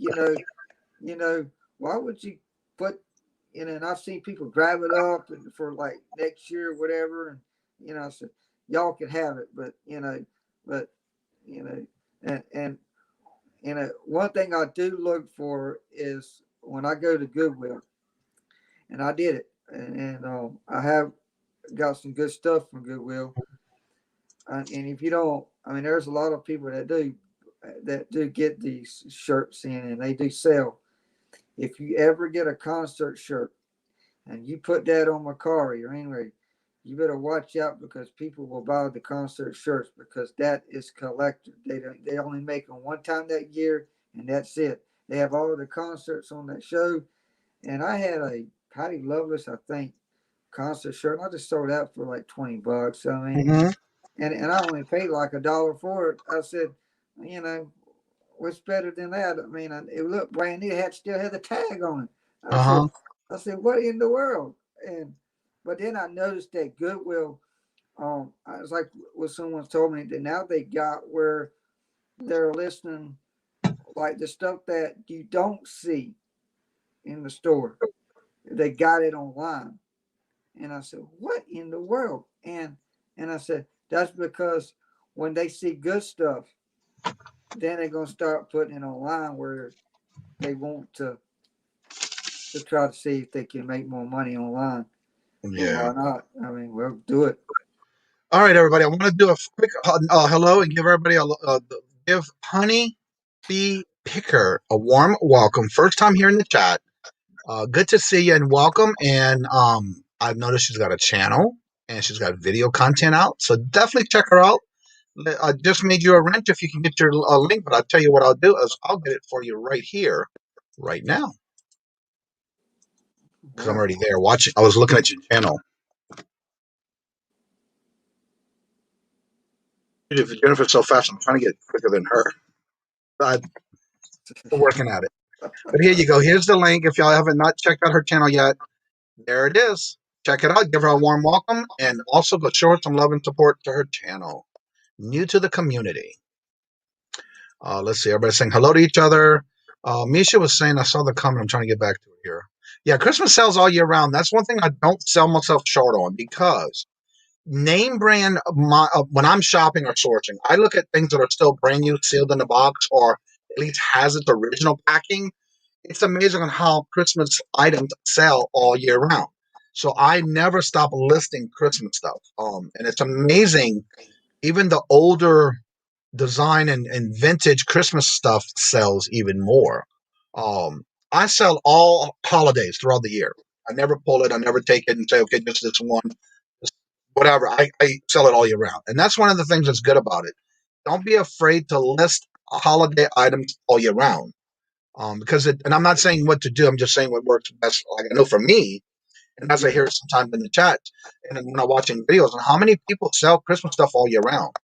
why would you put, and I've seen people grab it up and for like next year or whatever, and I said, y'all can have it, but but you know, and one thing I do look for is when I go to Goodwill, and I did it, and I have got some good stuff from Goodwill, and if you don't, I mean, there's a lot of people that do get these shirts in, and they do sell. If you ever get a concert shirt and you put that on Macari or anyway, you better watch out because people will buy the concert shirts because that is collector. They only make them one time that year and that's it. They have all the concerts on that show. And I had a Patty Loveless, I think, concert shirt. And I just sold out for like $20. I mean, Mm-hmm. and I only paid like $1 for it. I said, you know, what's better than that? I mean, it looked brand new. It still had the tag on it. I said, Uh-huh. what in the world? But then I noticed that Goodwill, I was like what someone told me that now they got where they're listing like the stuff that you don't see in the store. They got it online. And I said, what in the world? And I said, that's because when they see good stuff, then they're gonna start putting it online where they want to try to see if they can make more money online. Well, Yeah. why not? I mean, we'll do it. All right, everybody. I want to do a quick hello and give everybody give Honey Bee Picker a warm welcome. First time here in the chat. Good to see you and welcome. And I've noticed she's got a channel and she's got video content out. So definitely check her out. I just made you a rent if you can get your link, but I'll tell you what I'll do is I'll get it for you right here, right now, because I'm Well, already there watching. I was looking at your channel. Jennifer's so fast, I'm trying to get quicker than her. I'm working at it. But here you go. Here's the link. If y'all haven't not checked out her channel yet, there it is. Check it out. Give her a warm welcome, and also go show her some love and support to her channel. New to the community. Let's see. Everybody's saying hello to each other. Misha was saying, I saw the comment. I'm trying to get back to it here. Yeah, Christmas sells all year round. That's one thing I don't sell myself short on because name brand, when I'm shopping or sourcing, I look at things that are still brand new, sealed in the box, or at least has its original packing. It's amazing on how Christmas items sell all year round. So I never stop listing Christmas stuff. And it's amazing. Even the older design and vintage Christmas stuff sells even more. I sell all holidays throughout the year. I never pull it. I never take it and say, okay, just this one, just whatever. I sell it all year round. And that's one of the things that's good about it. Don't be afraid to list holiday items all year round. Because and I'm not saying what to do. I'm just saying what works best. Like I know for me, and as I hear sometimes in the chat, and when I'm watching videos, on how many people sell Christmas stuff all year round.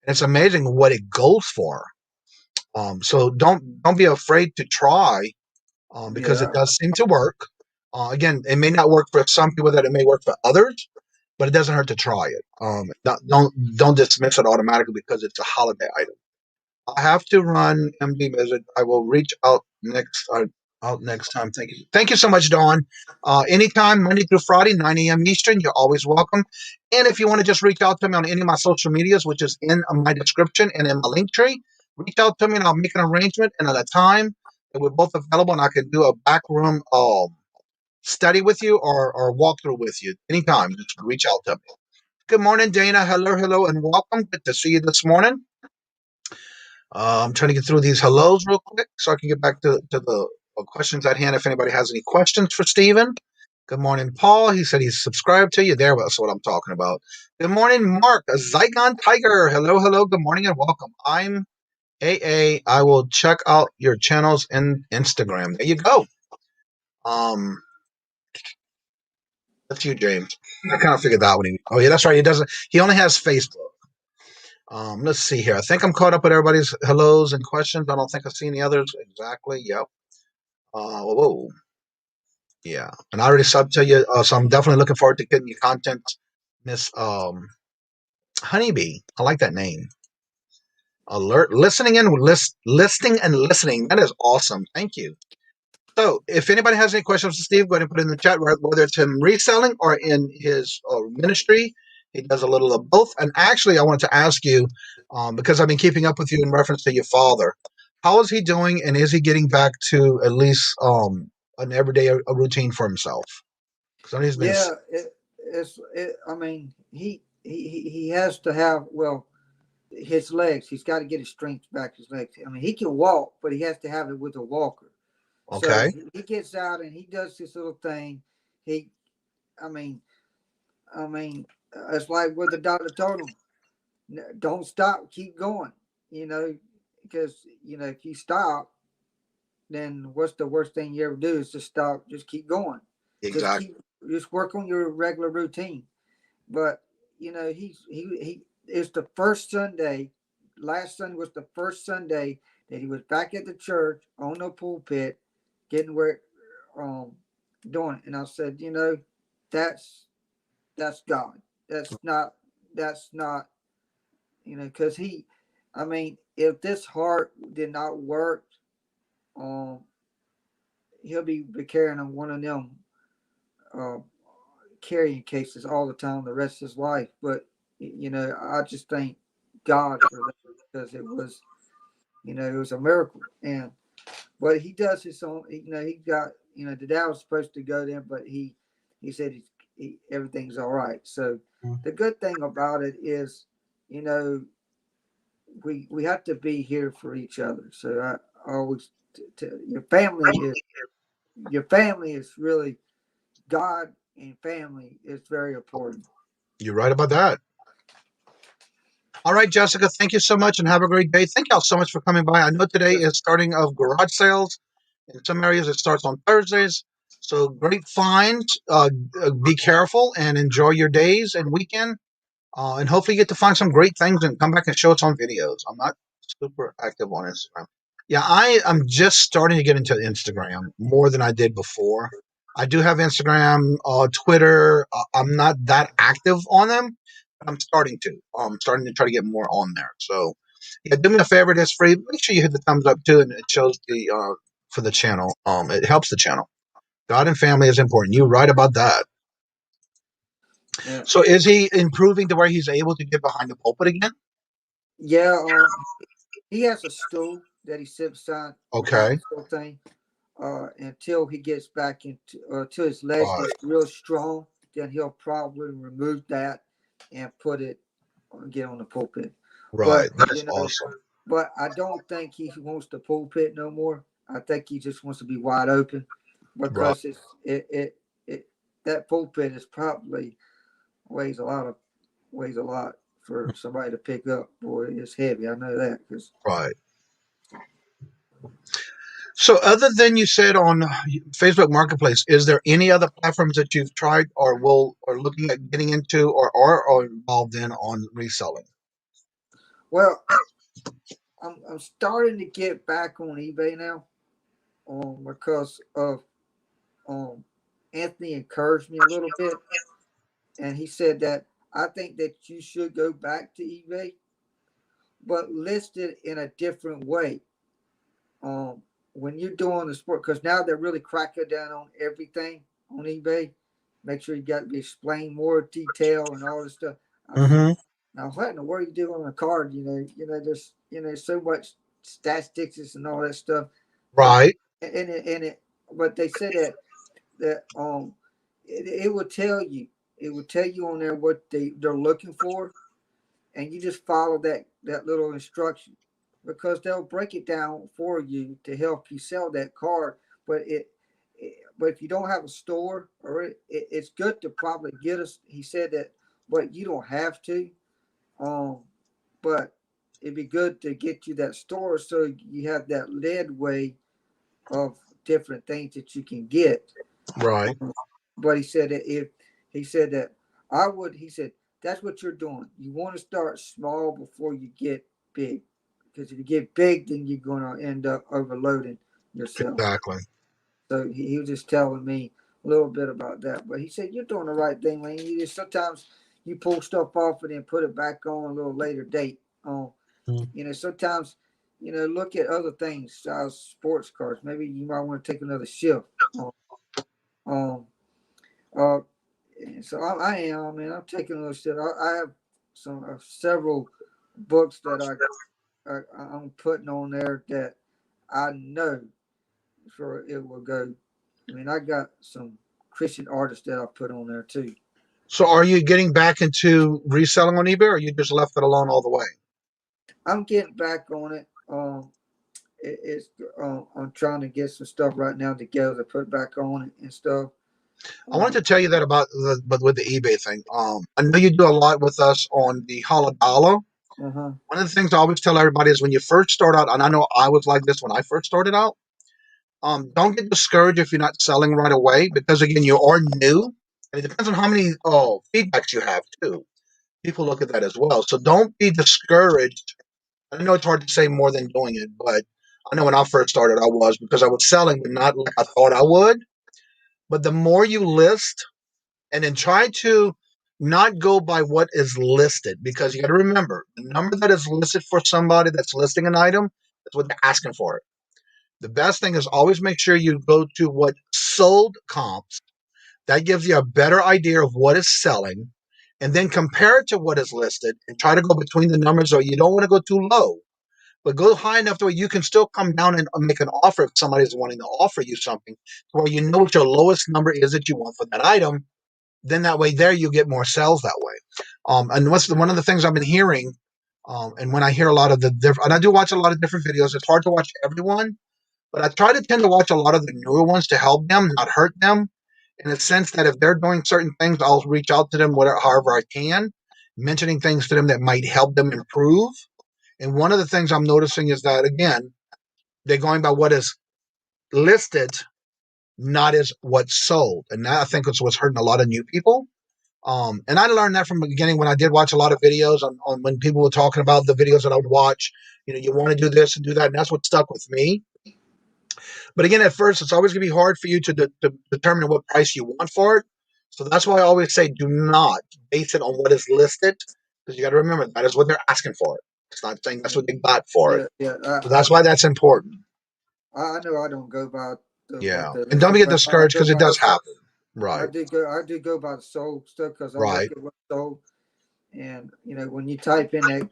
And it's amazing what it goes for. So don't be afraid to try, because it yeah, does seem to work. Again, it may not work for some people, that it may work for others, but it doesn't hurt to try it. Don't dismiss it automatically because it's a holiday item. I have to run, MD visit. I will reach out next time. Thank you so much, Dawn. Anytime, Monday through Friday, 9 a.m. Eastern. You're always welcome. And if you want to just reach out to me on any of my social medias, which is in my description and in my link tree, reach out to me and I'll make an arrangement and at a time that we're both available and I can do a back room study with you or walkthrough with you anytime. Just reach out to me. Good morning, Dana. Hello, and welcome. Good to see you this morning. I'm trying to get through these hellos real quick so I can get back to the questions at hand. If anybody has any questions for Steven. Good morning, Paul. He said he's subscribed to you. That's what I'm talking about. Good morning, Mark, a Zygon Tiger. Hello, hello. Good morning and welcome. I'm AA. I will check out your channels in Instagram. There you go. That's you, James. I kind of figured that one. Oh yeah, that's right. He doesn't. He only has Facebook. Let's see here. I think I'm caught up with everybody's hellos and questions. I don't think I've seen the others exactly. Yep. Whoa. Yeah. And I already subbed to you, so I'm definitely looking forward to getting your content, Miss Honeybee. I like that name. Alert, listening and listing and listening. That is awesome. Thank you. So, if anybody has any questions for Steve, go ahead and put it in the chat, whether it's him reselling or in his ministry. He does a little of both. And actually, I wanted to ask you, because I've been keeping up with you in reference to your father, how is he doing, and is he getting back to at least an everyday a routine for himself? Because he's been. Yeah, I mean, he has to have his legs. He's got to get his strength back. His legs. I mean, he can walk, but he has to have it with a walker. Okay. So he gets out and he does this little thing. I mean, it's like what the doctor told him: don't stop, keep going. Because if you stop, then what's the worst thing you ever do is just stop, just keep going. Exactly. Just work on your regular routine. But it's the first Sunday. Last Sunday was the first Sunday that he was back at the church on the pulpit, getting where doing it. And I said, that's God. That's not because if this heart did not work, he'll be carrying on one of them carrying cases all the time the rest of his life. But I just thank God for that, because it was a miracle. But he does his own. He got the dad was supposed to go there, but he said everything's all right. So the good thing about it is, we have to be here for each other. So I always your family is really God, and family is very important. You're right about that. All right, Jessica, thank you so much and have a great day. Thank y'all so much for coming by. I know today is starting of garage sales. In some areas, it starts on Thursdays. So great finds. Be careful and enjoy your days and weekend. And hopefully you get to find some great things and come back and show us on videos. I'm not super active on Instagram. Yeah, I am just starting to get into Instagram more than I did before. I do have Instagram, Twitter. I'm not that active on them, but I'm starting to. I'm starting to try to get more on there. So, yeah, do me a favor. It's free. Make sure you hit the thumbs up too, and it shows the for the channel. It helps the channel. God and family is important. You're right about that. Yeah. So, is he improving to where he's able to get behind the pulpit again? Yeah. He has a stool that he sits beside. Okay. This little thing. Until he gets back into till his legs gets real strong, then he'll probably remove that and put it get on the pulpit. Right. But That's awesome. But I don't think he wants the pulpit no more. I think he just wants to be wide open, because that pulpit is probably weighs a lot for somebody to pick up. Boy, it's heavy. I know that because right. So, other than you said on Facebook Marketplace, is there any other platforms that you've tried or looking at getting into or are involved in on reselling? Well, I'm starting to get back on eBay now, because of Anthony encouraged me a little bit, and he said that I think that you should go back to eBay, but list it in a different way. When you're doing the sport, because now they're really cracking down on everything on eBay. Make sure you got to be explained more detail and all this stuff. Said, now, what in the world you do on a card? There's so much statistics and all that stuff. Right. But they said that it will tell you. It will tell you on there what they're looking for, and you just follow that little instruction. because they'll break it down for you to help you sell that car. But but if you don't have a store, or it's good to probably get us. He said that, but you don't have to. Um, but it'd be good to get you that store so you have that lead way of different things that you can get. Right. But he said that if he said that he said that's what you're doing. You want to start small before you get big, because if you get big, then you're going to end up overloading yourself. Exactly. So he was just telling me a little bit about that. But he said you're doing the right thing, man. You just sometimes you pull stuff off and then put it back on a little later date. Sometimes look at other things, sports cars. Maybe you might want to take another shift. Um, uh, so I am. I mean, I'm taking a little shit. I have several books that I'm putting on there that I know for it will go. I mean, I got some Christian artists that I put on there too. So are you getting back into reselling on eBay, or you just left it alone all the way? I'm getting back on it. It's I'm trying to get some stuff right now together to put back on it and stuff. I wanted to tell you that about but with the eBay thing. I know you do a lot with us on the Dollar. Uh-huh. One of the things I always tell everybody is when you first start out, and I know I was like this when I first started out, don't get discouraged if you're not selling right away, because again, you are new, and it depends on how many feedbacks you have too. People look at that as well. So don't be discouraged. I know it's hard to say more than doing it, but I know when I first started, I was, because I was selling, but not like I thought I would. But the more you list, and then try to not go by what is listed, because you got to remember the number that is listed for somebody that's listing an item is what they're asking for it. The best thing is always make sure you go to what sold comps. That gives you a better idea of what is selling, and then compare it to what is listed and try to go between the numbers. Or you don't want to go too low, but go high enough to where you can still come down and make an offer if somebody's wanting to offer you something, where you know what your lowest number is that you want for that item. Then that way there you get more sales that way. And one of the things I've been hearing, and when I hear a lot of the different, and I do watch a lot of different videos, it's hard to watch everyone, but I try to tend to watch a lot of the newer ones to help them, not hurt them, in the sense that if they're doing certain things, I'll reach out to them whatever, however I can, mentioning things to them that might help them improve. And one of the things I'm noticing is that, again, they're going by what is listed, not as what's sold. And that, I think, is what's hurting a lot of new people. And I learned that from the beginning when I did watch a lot of videos on when people were talking about the videos that I would watch. You want to do this and do that, and that's what stuck with me. But again, at first, it's always going to be hard for you to determine what price you want for it. So that's why I always say do not base it on what is listed, because you got to remember that is what they're asking for it. It's not saying that's what they got for it. Yeah. So that's why that's important. I know I don't go by what Yeah. they're And don't listed, get but I discouraged, go because it by the does soul. happen. Right. I do go by the soul stuff because I look Right. at what's sold. And when you type in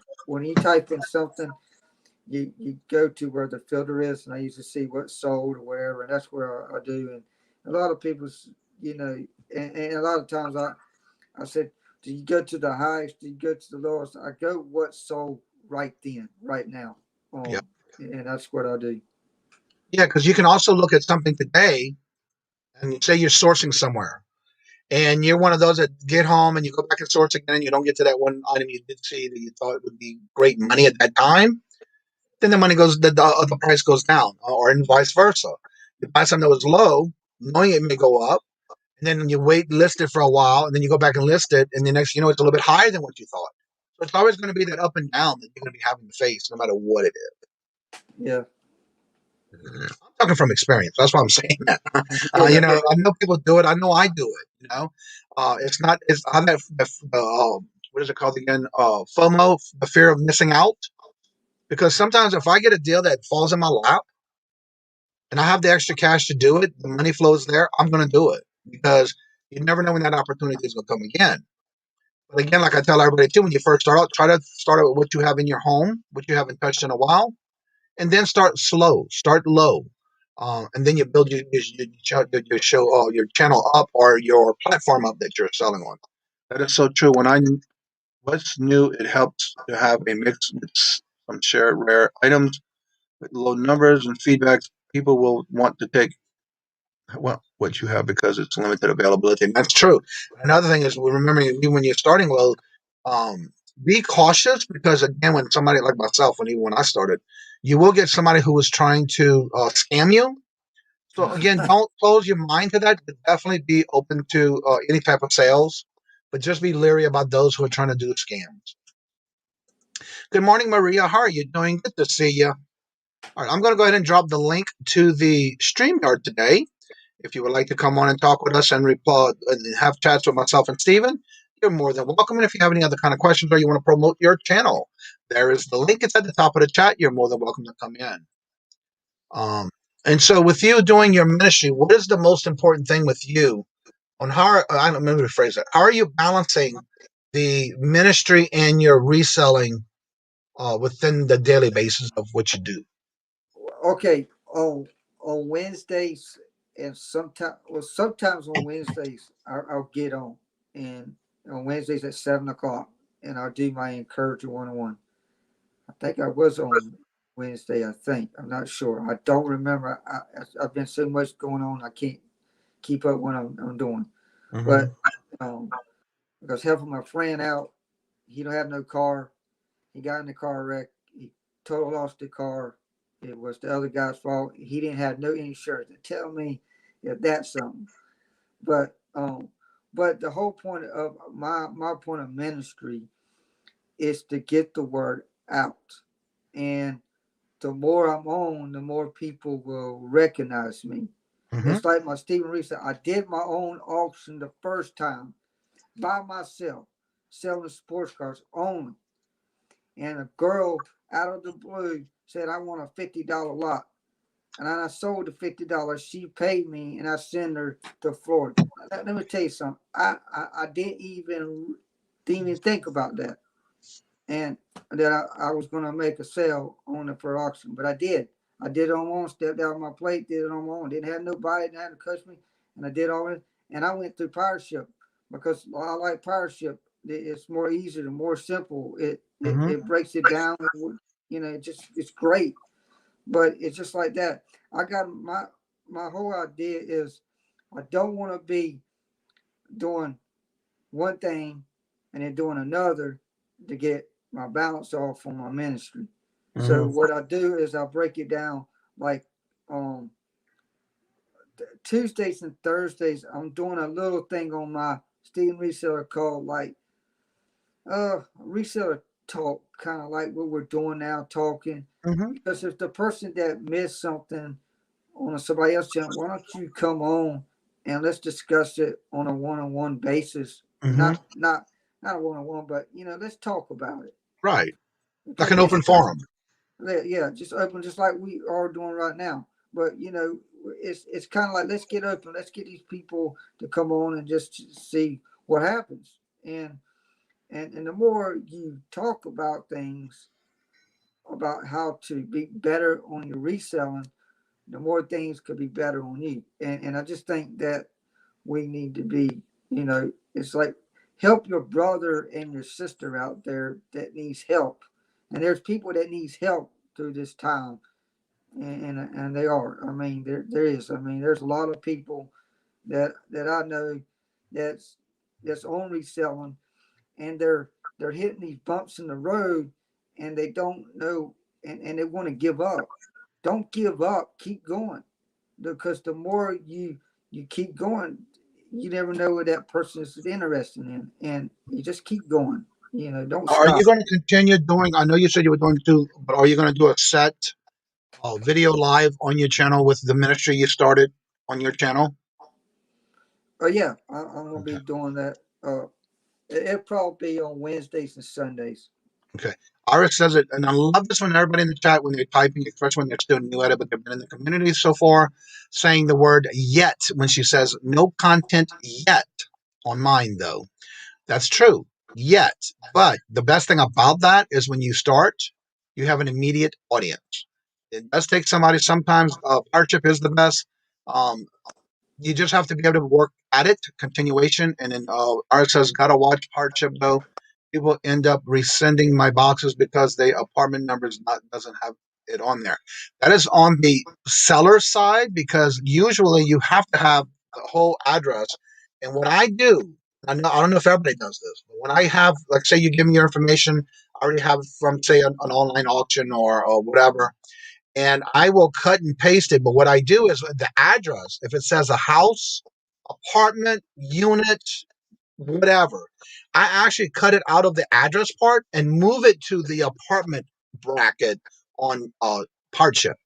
something, you go to where the filter is, and I usually see what's sold or wherever, and that's where I do. And a lot of people's, and a lot of times I said, do you go to the highest? Do you go to the lowest? I go what's sold right then, right now. Yeah. And that's what I do. Yeah, because you can also look at something today and say you're sourcing somewhere, and you're one of those that get home and you go back and source again and you don't get to that one item you did see that you thought would be great money at that time. Then the money goes, the price goes down, or and vice versa. You buy something that was low, knowing it may go up, and then you wait, list it for a while, and then you go back and list it, and the next you know it's a little bit higher than what you thought. So it's always going to be that up and down that you're going to be having to face, no matter what it is. Yeah. I'm talking from experience. That's why I'm saying that. Yeah. I know people do it. I know I do it. It's not. It's on that. What is it called again? FOMO, the fear of missing out. Because sometimes if I get a deal that falls in my lap and I have the extra cash to do it, the money flows there, I'm going to do it, because you never know when that opportunity is going to come again. But again, like I tell everybody too, when you first start out, try to start out with what you have in your home, what you haven't touched in a while, and then start slow, start low, and then you build your show, your channel up, or your platform up that you're selling on. That is so true. When I what's new, it helps to have a mix. some shared rare items with low numbers and feedbacks. People will want to take what you have because it's limited availability. And that's true. Another thing is, remember, when you're starting low, be cautious because again, when somebody like myself, when I started, you will get somebody who was trying to scam you. So again, don't close your mind to that. But definitely be open to any type of sales, but just be leery about those who are trying to do scams. Good morning, Maria. How are you doing? Good to see you. All right, I'm going to go ahead and drop the link to the StreamYard today. If you would like to come on and talk with us and reply and have chats with myself and Steven, you're more than welcome. And if you have any other kind of questions or you want to promote your channel, there is the link. It's at the top of the chat. You're more than welcome to come in. And so with you doing your ministry, what is the most important thing with you on how, I don't remember to phrase that. How are you balancing the ministry and your reselling within the daily basis of what you do? Okay, on Wednesdays and sometimes on Wednesdays I'll get on, and on Wednesdays at 7 o'clock, and I'll do my encourager 101. I think I was on Wednesday. I think I'm not sure. I don't remember. I've been so much going on. I can't keep up what I'm doing. Mm-hmm. But I was helping my friend out. He don't have no car. He got in the car wreck. He total lost the car. It was the other guy's fault. He didn't have no insurance. Tell me if that's something. But the whole point of my point of ministry is to get the word out. And the more I'm on, the more people will recognize me. Mm-hmm. It's like my Stephen Reese said, I did my own auction the first time by myself, selling sports cars only. And a girl out of the blue said, I want a $50 lot. And I sold the $50. She paid me, and I sent her to Florida. Let me tell you something. I didn't even think about that, and that I was going to make a sale on it for auction. But I did. I did it on my own. Stepped out of my plate. Did it on my own. Didn't have nobody. Didn't have to coach me. And I did all it. And I went through Powership because I like Powership. It's more easier and more simple. It breaks it down. It's great. But it's just like that. I got my whole idea is I don't want to be doing one thing and then doing another to get my balance off on my ministry. Mm-hmm. So what I do is I break it down like Tuesdays and Thursdays. I'm doing a little thing on my Steam Reseller called like reseller talk, kind of like what we're doing now, talking. Mm-hmm. Because if the person that missed something on somebody else's channel, why don't you come on and let's discuss it on a one-on-one basis? Mm-hmm. Not a one-on-one, but let's talk about it. Right. Like an open forum. Yeah, just open, just like we are doing right now. But it's kind of like, let's get open, let's get these people to come on and just see what happens. And the more you talk about things, about how to be better on your reselling, the more things could be better on you. And I just think that we need to be, it's like help your brother and your sister out there that needs help. And there's people that needs help through this time. And they are. I mean, there is. I mean, there's a lot of people that I know that's on reselling, and they're hitting these bumps in the road, and they don't know, and they want to give up. Don't give up. Keep going, because the more you keep going, you never know what that person is interested in, and you just keep going. Don't stop. Are you going to continue doing? I know you said you were going to, but are you going to do a set video live on your channel with the ministry you started on your channel? Oh yeah, I'm going to be doing that. It'll probably be on Wednesdays and Sundays. Okay. Iris says it, and I love this when everybody in the chat, when they're typing, especially when they're still new at it, but they've been in the community so far, saying the word yet when she says no content yet on mine, though. That's true, yet. But the best thing about that is when you start, you have an immediate audience. It does take somebody. Sometimes hardship is the best. You just have to be able to work at it, continuation. And then Iris says, gotta watch hardship, though. people end up resending my boxes because the apartment numbers doesn't have it on there. That is on the seller side because usually you have to have the whole address. And what I do, I don't know if everybody does this, but when I have, like, say you give me your information, I already have it from, say, an online auction or whatever, and I will cut and paste it. But what I do is the address, if it says a house, apartment, unit, whatever, I actually cut it out of the address part and move it to the apartment bracket on hardship.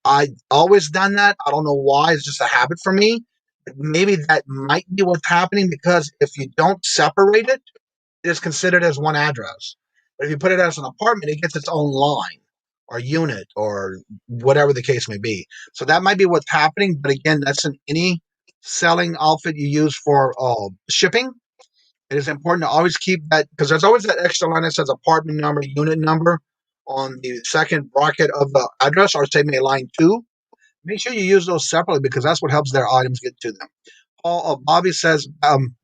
I always done that. I don't know why. It's just a habit for me. Maybe that might be what's happening because if you don't separate it, it is considered as one address. But if you put it as an apartment, it gets its own line or unit or whatever the case may be. So that might be what's happening. But again, that's in any selling outfit you use for shipping. It is important to always keep that because there's always that extra line that says apartment number, unit number on the second bracket of the address, or say maybe line 2. Make sure you use those separately because that's what helps their items get to them. Bobby says,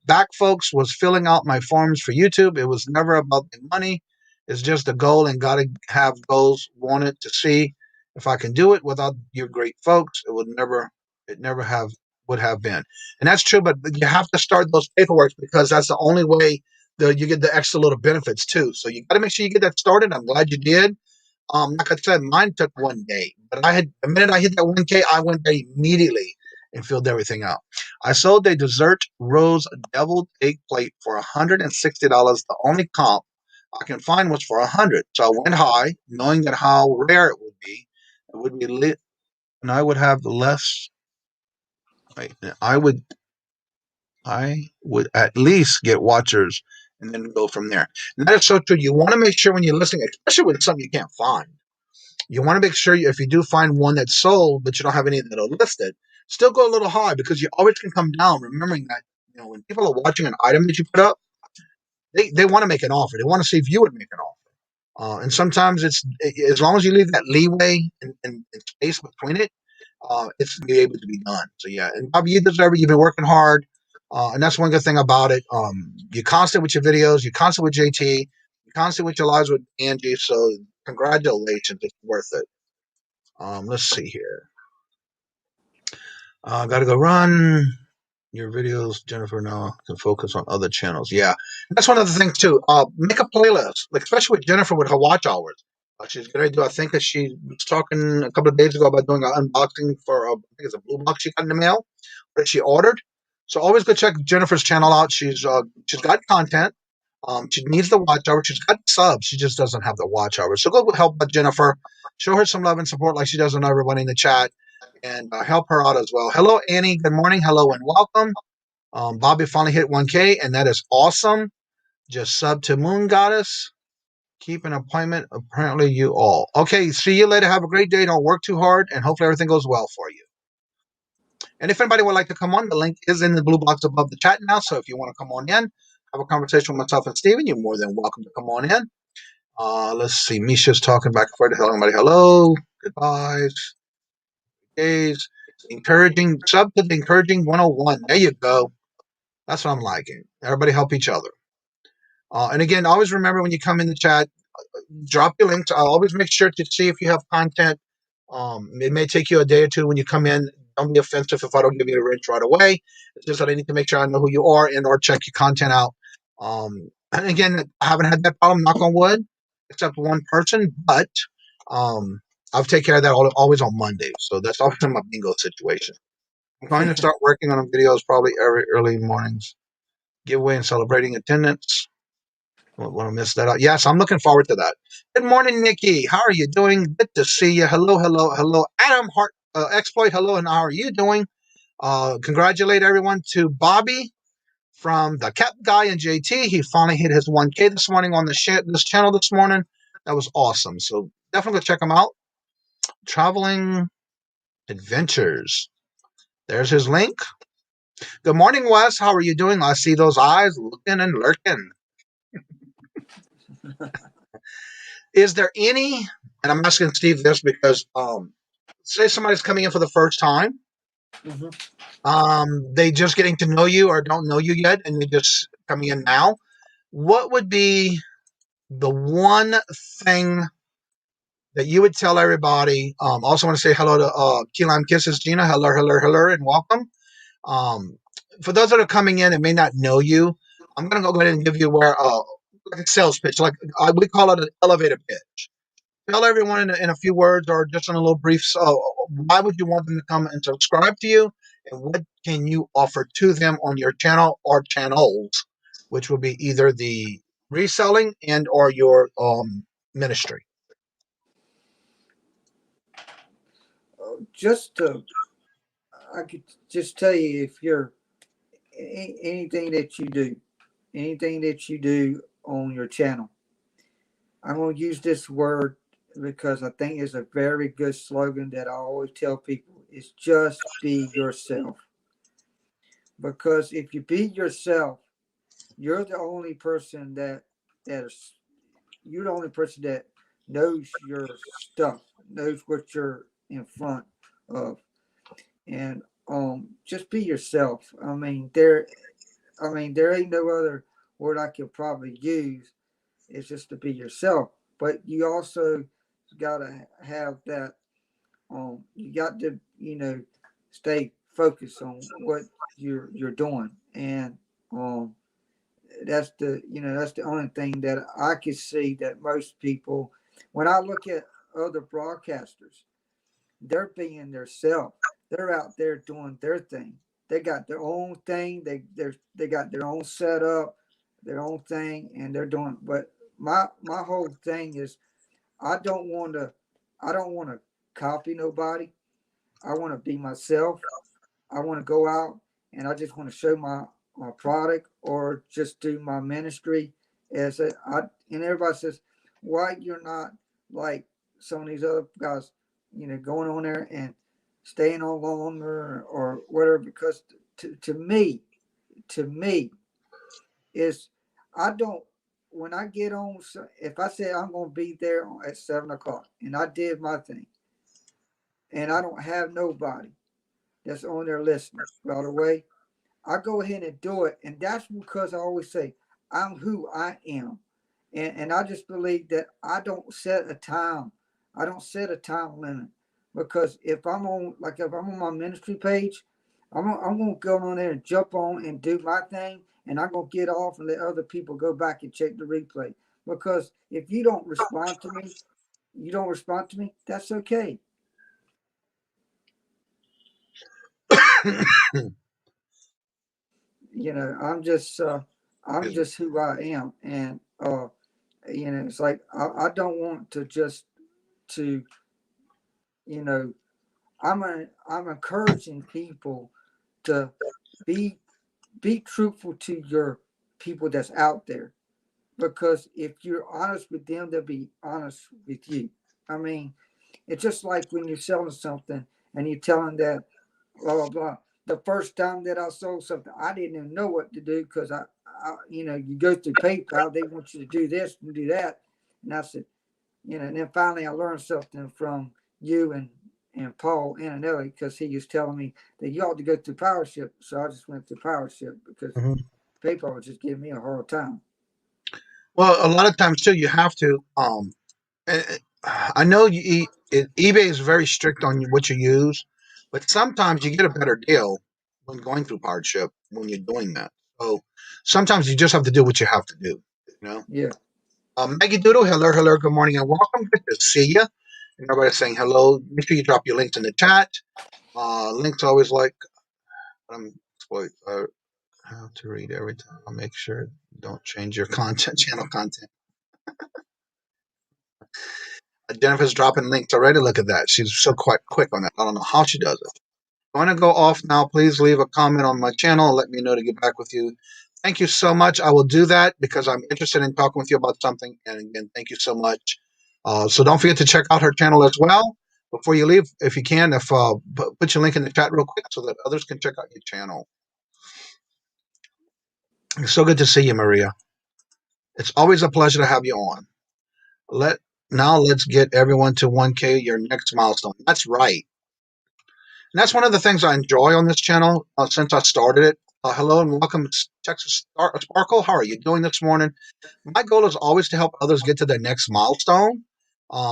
back folks was filling out my forms for YouTube. It was never about the money. It's just a goal and got to have goals. Wanted to see if I can do it without your great folks. It never would have been. And that's true, but you have to start those paperwork because that's the only way you get the extra little benefits too. So you got to make sure you get that started. I'm glad you did. Like I said, mine took 1 day, but the minute I hit that 1K, I went there immediately and filled everything out. I sold a dessert rose deviled egg plate for $160. The only comp I can find was for $100. So I went high, knowing that how rare it would be. It would be lit, and I would have less. I would at least get watchers and then go from there. And that is so true. You want to make sure when you're listening, especially with something you can't find, you want to make sure if you do find one that's sold, but you don't have any that are listed, still go a little high because you always can come down. Remembering that when people are watching an item that you put up, they want to make an offer. They want to see if you would make an offer. And sometimes it's as long as you leave that leeway and space between it, it's be able to be done. So yeah, and Bobby, you deserve it. You've been working hard, and that's one good thing about it. You're constant with your videos. You're constant with JT. You're constant with your lives with Angie. So congratulations, it's worth it. Let's see here. Got to go run your videos, Jennifer. Now can focus on other channels. Yeah, that's one of the things too. Make a playlist, like especially with Jennifer with her watch hours. She's gonna do. I think that she was talking a couple of days ago about doing an unboxing for I think it's a blue box she got in the mail that she ordered. So always go check Jennifer's channel out. She's got content. She needs the watch hour. She's got subs. She just doesn't have the watch hour. So go help Jennifer. Show her some love and support like she does on everybody in the chat, and help her out as well. Hello, Annie. Good morning. Hello and welcome. Bobby finally hit 1K, and that is awesome. Just sub to Moon Goddess. Keep an appointment. Apparently, you all. Okay, see you later. Have a great day. Don't work too hard, and hopefully everything goes well for you. And if anybody would like to come on, the link is in the blue box above the chat now. So if you want to come on in, have a conversation with myself and Steven, you're more than welcome to come on in. Let's see. Misha's talking back and forth. Hello, everybody. Hello. Goodbyes. Days. Encouraging. Sub to the encouraging 101. There you go. That's what I'm liking. Everybody help each other. And again, always remember when you come in the chat, drop your links. I'll always make sure to see if you have content. It may take you a day or two when you come in. Don't be offensive if I don't give you the wrench right away. It's just that I need to make sure I know who you are and or check your content out. And again, I haven't had that problem, knock on wood, except one person, but I'll take care of that always on Monday. So that's always my bingo situation. I'm going to start working on videos probably every early mornings. Giveaway and celebrating attendance. Don't want to miss that out. Yes, I'm looking forward to that. Good morning, Nikki. How are you doing? Good to see you. Hello. Adam Hart Exploit. Hello, and how are you doing? Congratulate everyone to Bobby from the Cap Guy and JT. He finally hit his 1K this morning on this channel this morning. That was awesome. So definitely go check him out. Traveling Adventures. There's his link. Good morning, Wes. How are you doing? I see those eyes looking and lurking. Is there any, and I'm asking Steve this because say somebody's coming in for the first time, they just getting to know you or don't know you yet, and they're just coming in now. what would be the one thing that you would tell everybody? Also want to say hello to Key Lime Kisses, Gina. Hello, hello, hello, and welcome. For those that are coming in and may not know you, I'm going to go ahead and give you like a sales pitch, like we call it an elevator pitch. Tell everyone in a few words or just in a little brief, why would you want them to come and subscribe to you, and what can you offer to them on your channel or channels, which will be either the reselling and or your ministry. I could just tell you, if you're anything that you do on your channel, I'm going to use this word because I think it's a very good slogan that I always tell people, is just be yourself. Because if you be yourself, you're the only person you're the only person that knows your stuff, knows what you're in front of. And just be yourself. There ain't no other word I could probably use. It's just to be yourself. But you also gotta have that. You got to stay focused on what you're doing, and that's the only thing that I can see that most people, when I look at other broadcasters, they're being themselves. They're out there doing their thing. They got their own thing. They got their own setup, their own thing, and they're doing. But my whole thing is, I don't want to I don't want to copy nobody. I want to be myself. I want to go out and I just want to show my product or just do my ministry as and everybody says, why you're not like some of these other guys, going on there and staying on longer or whatever, because to me is, I don't, when I get on, if I say I'm going to be there at 7 o'clock and I did my thing and I don't have nobody that's on there listening right away, I go ahead and do it. And that's because I always say, I'm who I am. And I just believe that I don't set a time. I don't set a time limit. Because if I'm on my ministry page, I'm going to go on there and jump on and do my thing. And I'm going to get off and let other people go back and check the replay. Because if you don't respond to me, that's okay. I'm just who I am. And it's like I don't want to just to you know I'm encouraging people to be truthful to your people that's out there, because if you're honest with them, they'll be honest with you. I mean, it's just like when you're selling something and you're telling that blah blah blah. The first time that I sold something, I didn't even know what to do, because you go through PayPal, they want you to do this and do that, and I said, and then finally I learned something from you and Paul Antonelli, because he was telling me that you ought to go through PowerShip. So I just went through PowerShip because PayPal was just giving me a hard time. Well, a lot of times too, you have to. I know eBay is very strict on what you use, but sometimes you get a better deal when going through PowerShip when you're doing that. So sometimes you just have to do what you have to do. Yeah. Maggie Doodle, hello, hello, good morning and welcome. Good to see you. And everybody's saying hello. Make sure you drop your links in the chat. Links always like how to read every time. I'll make sure don't change your channel content. Jennifer's dropping links already. Look at that. She's so quite quick on that. I don't know how she does it. I want to go off now. Please leave a comment on my channel and let me know to get back with you. Thank you so much. I will do that because I'm interested in talking with you about something. And again, thank you so much. So don't forget to check out her channel as well. Before you leave, if you can, put your link in the chat real quick so that others can check out your channel. It's so good to see you, Maria. It's always a pleasure to have you on. Let's get everyone to 1K, your next milestone. That's right. And that's one of the things I enjoy on this channel since I started it. Hello and welcome to Texas Sparkle. How are you doing this morning? My goal is always to help others get to their next milestone.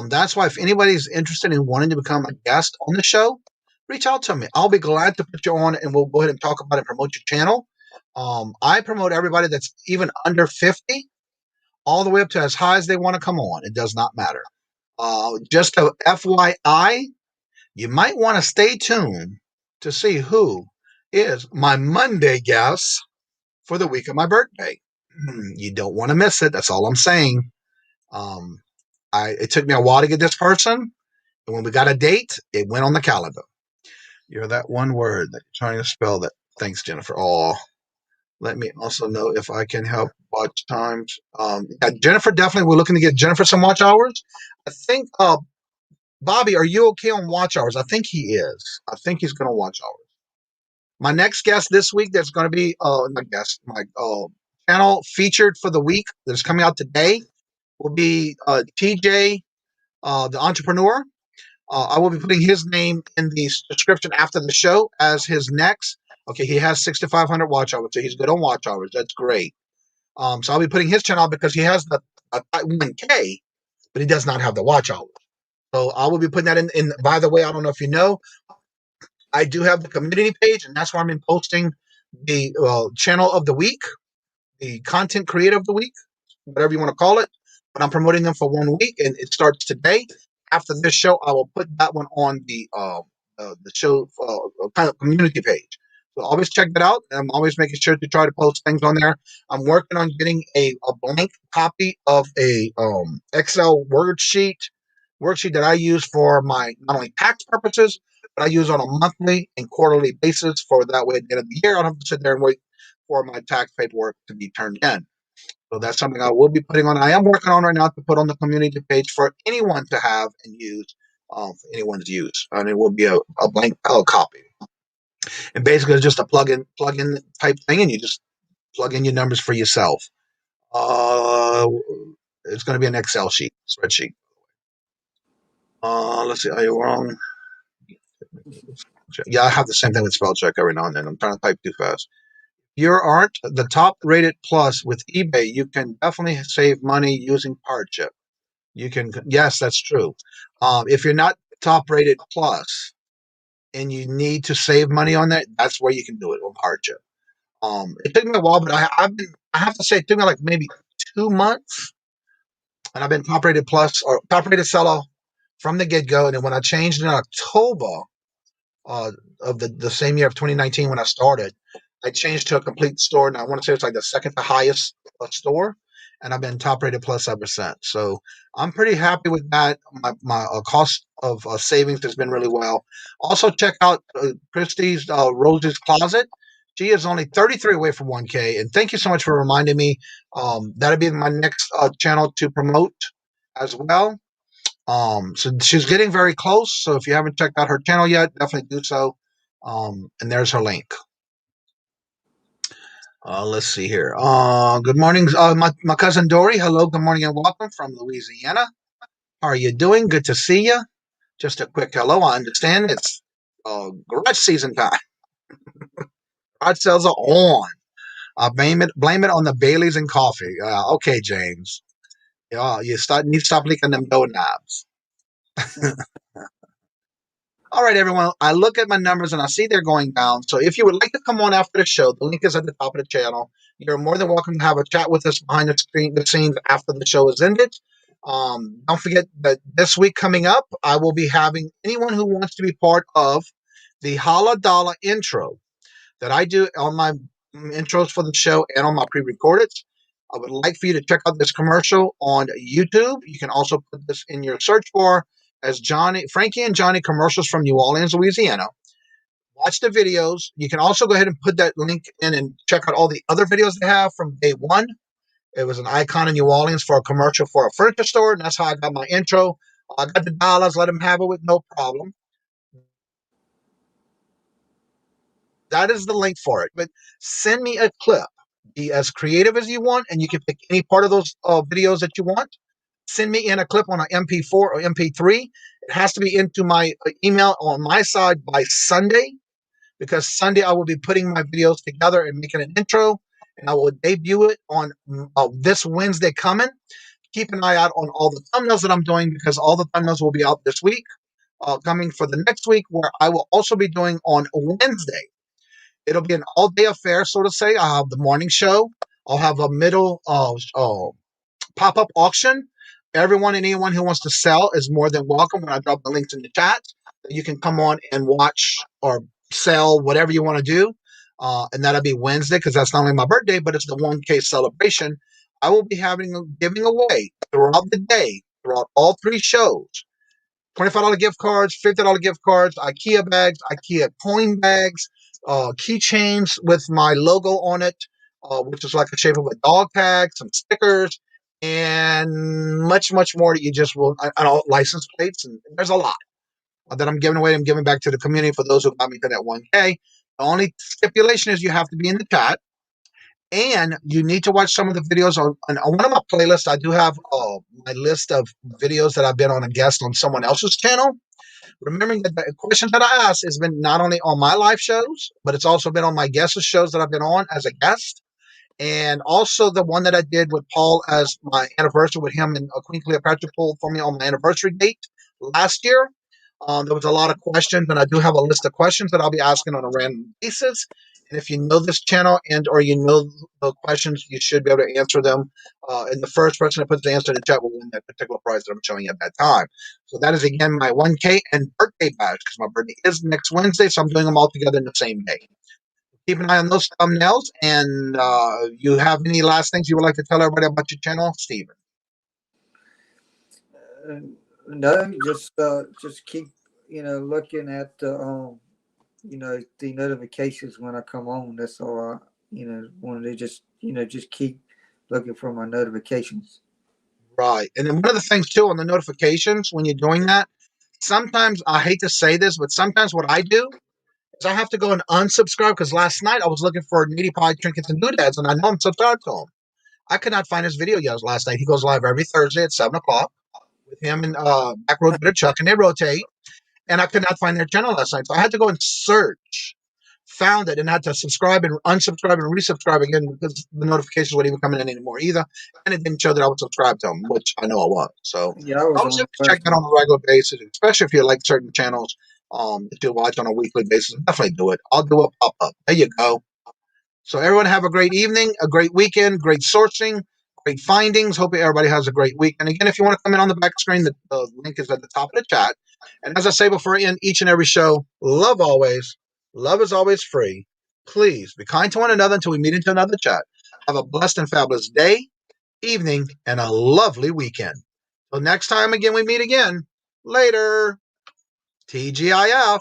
That's why if anybody's interested in wanting to become a guest on the show, reach out to me. I'll be glad to put you on and we'll go ahead and talk about it and promote your channel. I promote everybody that's even under 50, all the way up to as high as they want to come on. It does not matter. Just a FYI, you might want to stay tuned to see who is my Monday guest for the week of my birthday. You don't want to miss it. That's all I'm saying. It took me a while to get this person, and when we got a date, it went on the calendar. You're that one word that you're trying to spell that. Thanks, Jennifer. Oh, let me also know if I can help watch times. Yeah, Jennifer, definitely. We're looking to get Jennifer some watch hours. I think, Bobby, are you okay on watch hours? I think he is. I think he's going to watch hours. My next guest this week, that's going to be my channel featured for the week that's coming out today will be TJ, the entrepreneur. I will be putting his name in the description after the show as his next. Okay, he has 6,500 watch hours, so he's good on watch hours. That's great. So I'll be putting his channel because he has the 1K, but he does not have the watch hours. So I will be putting that in. By the way, I don't know if you know, I do have the community page, and that's where I'm posting the channel of the week, the content creator of the week, whatever you want to call it. But I'm promoting them for 1 week, and it starts today. After this show, I will put that one on the show kind of community page. So always check that out. I'm always making sure to try to post things on there. I'm working on getting a blank copy of a Excel worksheet that I use for my not only tax purposes, but I use on a monthly and quarterly basis for that way at the end of the year, I don't have to sit there and wait for my tax paperwork to be turned in. So that's something I will be putting on. I am working on right now to put on the community page for anyone to have and use, for anyone's use. And it will be a blank copy. And basically it's just a plug-in type thing, and you just plug in your numbers for yourself. It's going to be an Excel spreadsheet. Let's see. Are you wrong? Yeah, I have the same thing with spell check every now and then. I'm trying to type too fast. You aren't the top rated plus with eBay. You can definitely save money using hardship. You can, yes, that's true. If you're not top rated plus and you need to save money on that, that's where you can do it on hardship. It took me a while, but I have to say it took me like maybe 2 months, and I've been top rated plus or top rated seller from the get go. And then when I changed in October of the same year of 2019 when I started, I changed to a complete store, and I want to say it's like the second to highest store, and I've been top rated plus ever since. So I'm pretty happy with that. My cost of savings has been really well. Also check out Christy's Rose's Closet. She is only 33 away from 1K, and thank you so much for reminding me. That'll be my next channel to promote as well. So she's getting very close. So if you haven't checked out her channel yet, definitely do so. And there's her link. Let's see here. Good morning, my cousin Dory. Hello, good morning and welcome from Louisiana. How are you doing? Good to see you. Just a quick hello. I understand it's garage season time. Garage sales are on. Blame it on the Baileys and coffee. Okay, James. Yeah, you need to stop leaking them dough knobs. All right, everyone. I look at my numbers and I see they're going down. So if you would like to come on after the show, the link is at the top of the channel. You're more than welcome to have a chat with us behind the scenes after the show is ended. Don't forget that this week coming up, I will be having anyone who wants to be part of the Holla Dollar intro that I do on my intros for the show and on my pre-recorded. I would like for you to check out this commercial on YouTube. You can also put this in your search bar as Frankie and Johnny commercials from New Orleans, Louisiana. Watch the videos. You can also go ahead and put that link in and check out all the other videos they have from day one. It was an icon in New Orleans for a commercial for a furniture store, and that's how I got my intro. I got the dollars, let them have it with no problem. That is the link for it. But send me a clip. Be as creative as you want, and you can pick any part of those videos that you want. Send me in a clip on an MP4 or MP3. It has to be into my email on my side by Sunday. because Sunday I will be putting my videos together and making an intro, and I will debut it on this Wednesday coming. Keep an eye out on all the thumbnails that I'm doing, because all the thumbnails will be out this week, coming for the next week, where I will also be doing on Wednesday. It'll be an all-day affair, so to say. I'll have the morning show. I'll have a middle pop-up auction. Everyone and anyone who wants to sell is more than welcome. When I drop the links in the chat, you can come on and watch or sell whatever you want to do. And that'll be Wednesday, because that's not only my birthday, but it's the 1K celebration. I will be giving away throughout the day, throughout all 3 shows, $25 gift cards, $50 gift cards, IKEA bags, IKEA coin bags, keychains with my logo on it, which is like a shape of a dog tag, some stickers, and much, much more that you just will, license plates. And there's a lot that I'm giving away. I'm giving back to the community for those who got me to that 1K. The only stipulation is you have to be in the chat, and you need to watch some of the videos on one of my playlists. I do have my list of videos that I've been on a guest on someone else's channel. Remembering that the questions that I asked has been not only on my live shows, but it's also been on my guest shows that I've been on as a guest. And also the one that I did with Paul as my anniversary with him, and Queen Cleopatra pulled for me on my anniversary date last year. There was a lot of questions, and I do have a list of questions that I'll be asking on a random basis. And if you know this channel or you know the questions, you should be able to answer them. And the first person that puts the answer in the chat will win that particular prize that I'm showing you at that time. So that is, again, my 1K and birthday badge, because my birthday is next Wednesday, so I'm doing them all together in the same day. Keep an eye on those thumbnails. And you have any last things you would like to tell everybody about your channel, Steven? No, just keep looking at the the notifications when I come on. That's all. I wanted to just keep looking for my notifications. Right. And then one of the things too on the notifications when you're doing that, sometimes, I hate to say this, but sometimes what I do is I have to go and unsubscribe, because last night I was looking for Needy Pie Trinkets and Doodads, and I know I'm subscribed to him. I could not find his video yet last night. He goes live every Thursday at 7 o'clock with him and Backroad Bitter Chuck, and they rotate. And I could not find their channel last night. So I had to go and search, found it, and had to subscribe and unsubscribe and resubscribe again, because the notifications weren't even coming in anymore either. And it didn't show that I was subscribed to them, which I know I was. So Yeah, I was always on have to check that on a regular basis, especially if you like certain channels that you watch on a weekly basis. Definitely do it. I'll do a pop-up. There you go. So everyone have a great evening, a great weekend, great sourcing, great findings. Hope everybody has a great week. And again, if you want to come in on the back screen, the link is at the top of the chat. And as I say before, in each and every show, love always. Love is always free. Please be kind to one another until we meet into another chat. Have a blessed and fabulous day, evening, and a lovely weekend. Till next time again, we meet again. Later. TGIF.